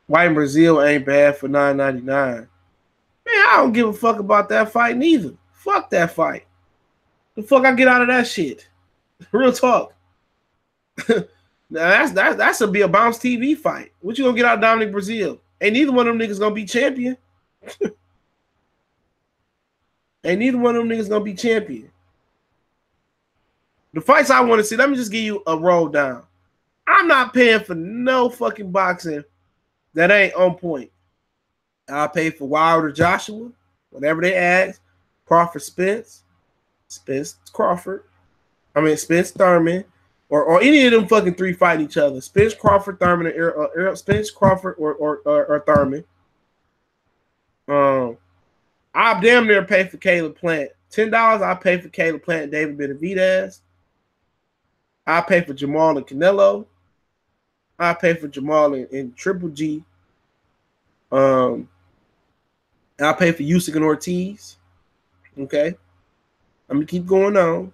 White Brazil ain't bad for $9.99. Man, I don't give a fuck about that fight neither. Fuck that fight. The fuck I get out of that shit? Real talk. Now that's a be a bounce TV fight. What you gonna get out of Dominic Brazil? Ain't neither one of them niggas gonna be champion. Ain't neither one of them niggas gonna be champion. The fights I want to see, let me just give you a roll down. I'm not paying for no fucking boxing that ain't on point. I'll pay for Wilder Joshua, whatever they ask. Crawford Spence Crawford. Spence Thurman, or any of them fucking three fight each other. Spence Crawford, Thurman, Spence Crawford or Thurman. I'll damn near pay for Caleb Plant. $10, I'll pay for Caleb Plant and David Benavidez. I'll pay for Jamal and Canelo. I'll pay for Jamal and Triple G. I'll pay for Usyk and Ortiz. Okay. I'm going to keep going on.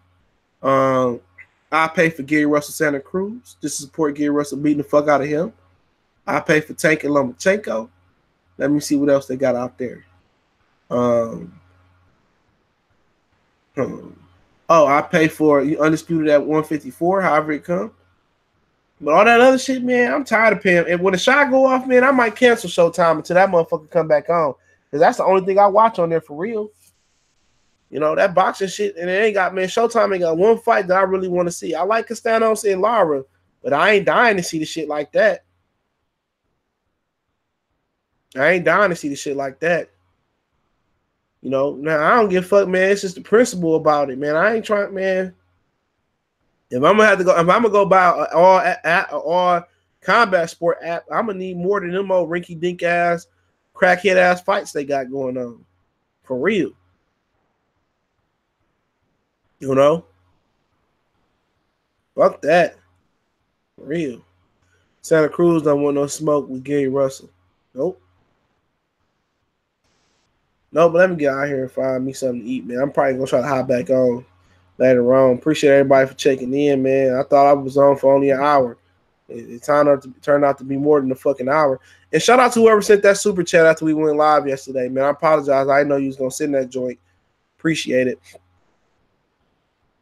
I pay for Gary Russell Santa Cruz just to support Gary Russell beating the fuck out of him. I pay for Tank and Lomachenko. Let me see what else they got out there. Oh, I pay for Undisputed at 154, however it comes. But all that other shit, man, I'm tired of paying. And when the shot go off, man, I might cancel Showtime until that motherfucker come back on. Because that's the only thing I watch on there for real. You know, that boxing shit, and it ain't got, man, Showtime ain't got one fight that I really want to see. I like Castanos and Lara, but I ain't dying to see the shit like that. I ain't dying to see the shit like that. You know, now I don't give a fuck, man. It's just the principle about it, man. I ain't trying, man. If I'm gonna go buy all combat sport app, I'm gonna need more than them old rinky dink ass, crackhead ass fights they got going on. For real. You know? Fuck that. For real. Santa Cruz don't want no smoke with Gary Russell. Nope. No, but let me get out here and find me something to eat, man. I'm probably gonna try to hop back on later on. Appreciate everybody for checking in, man. I thought I was on for only an hour. It turned out to be more than a fucking hour. And shout out to whoever sent that super chat after we went live yesterday, man. I apologize. I didn't know you was gonna send that joint. Appreciate it.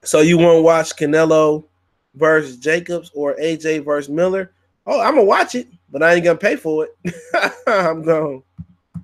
So you want to watch Canelo versus Jacobs or AJ versus Miller? Oh, I'm gonna watch it, but I ain't gonna pay for it. I'm gone.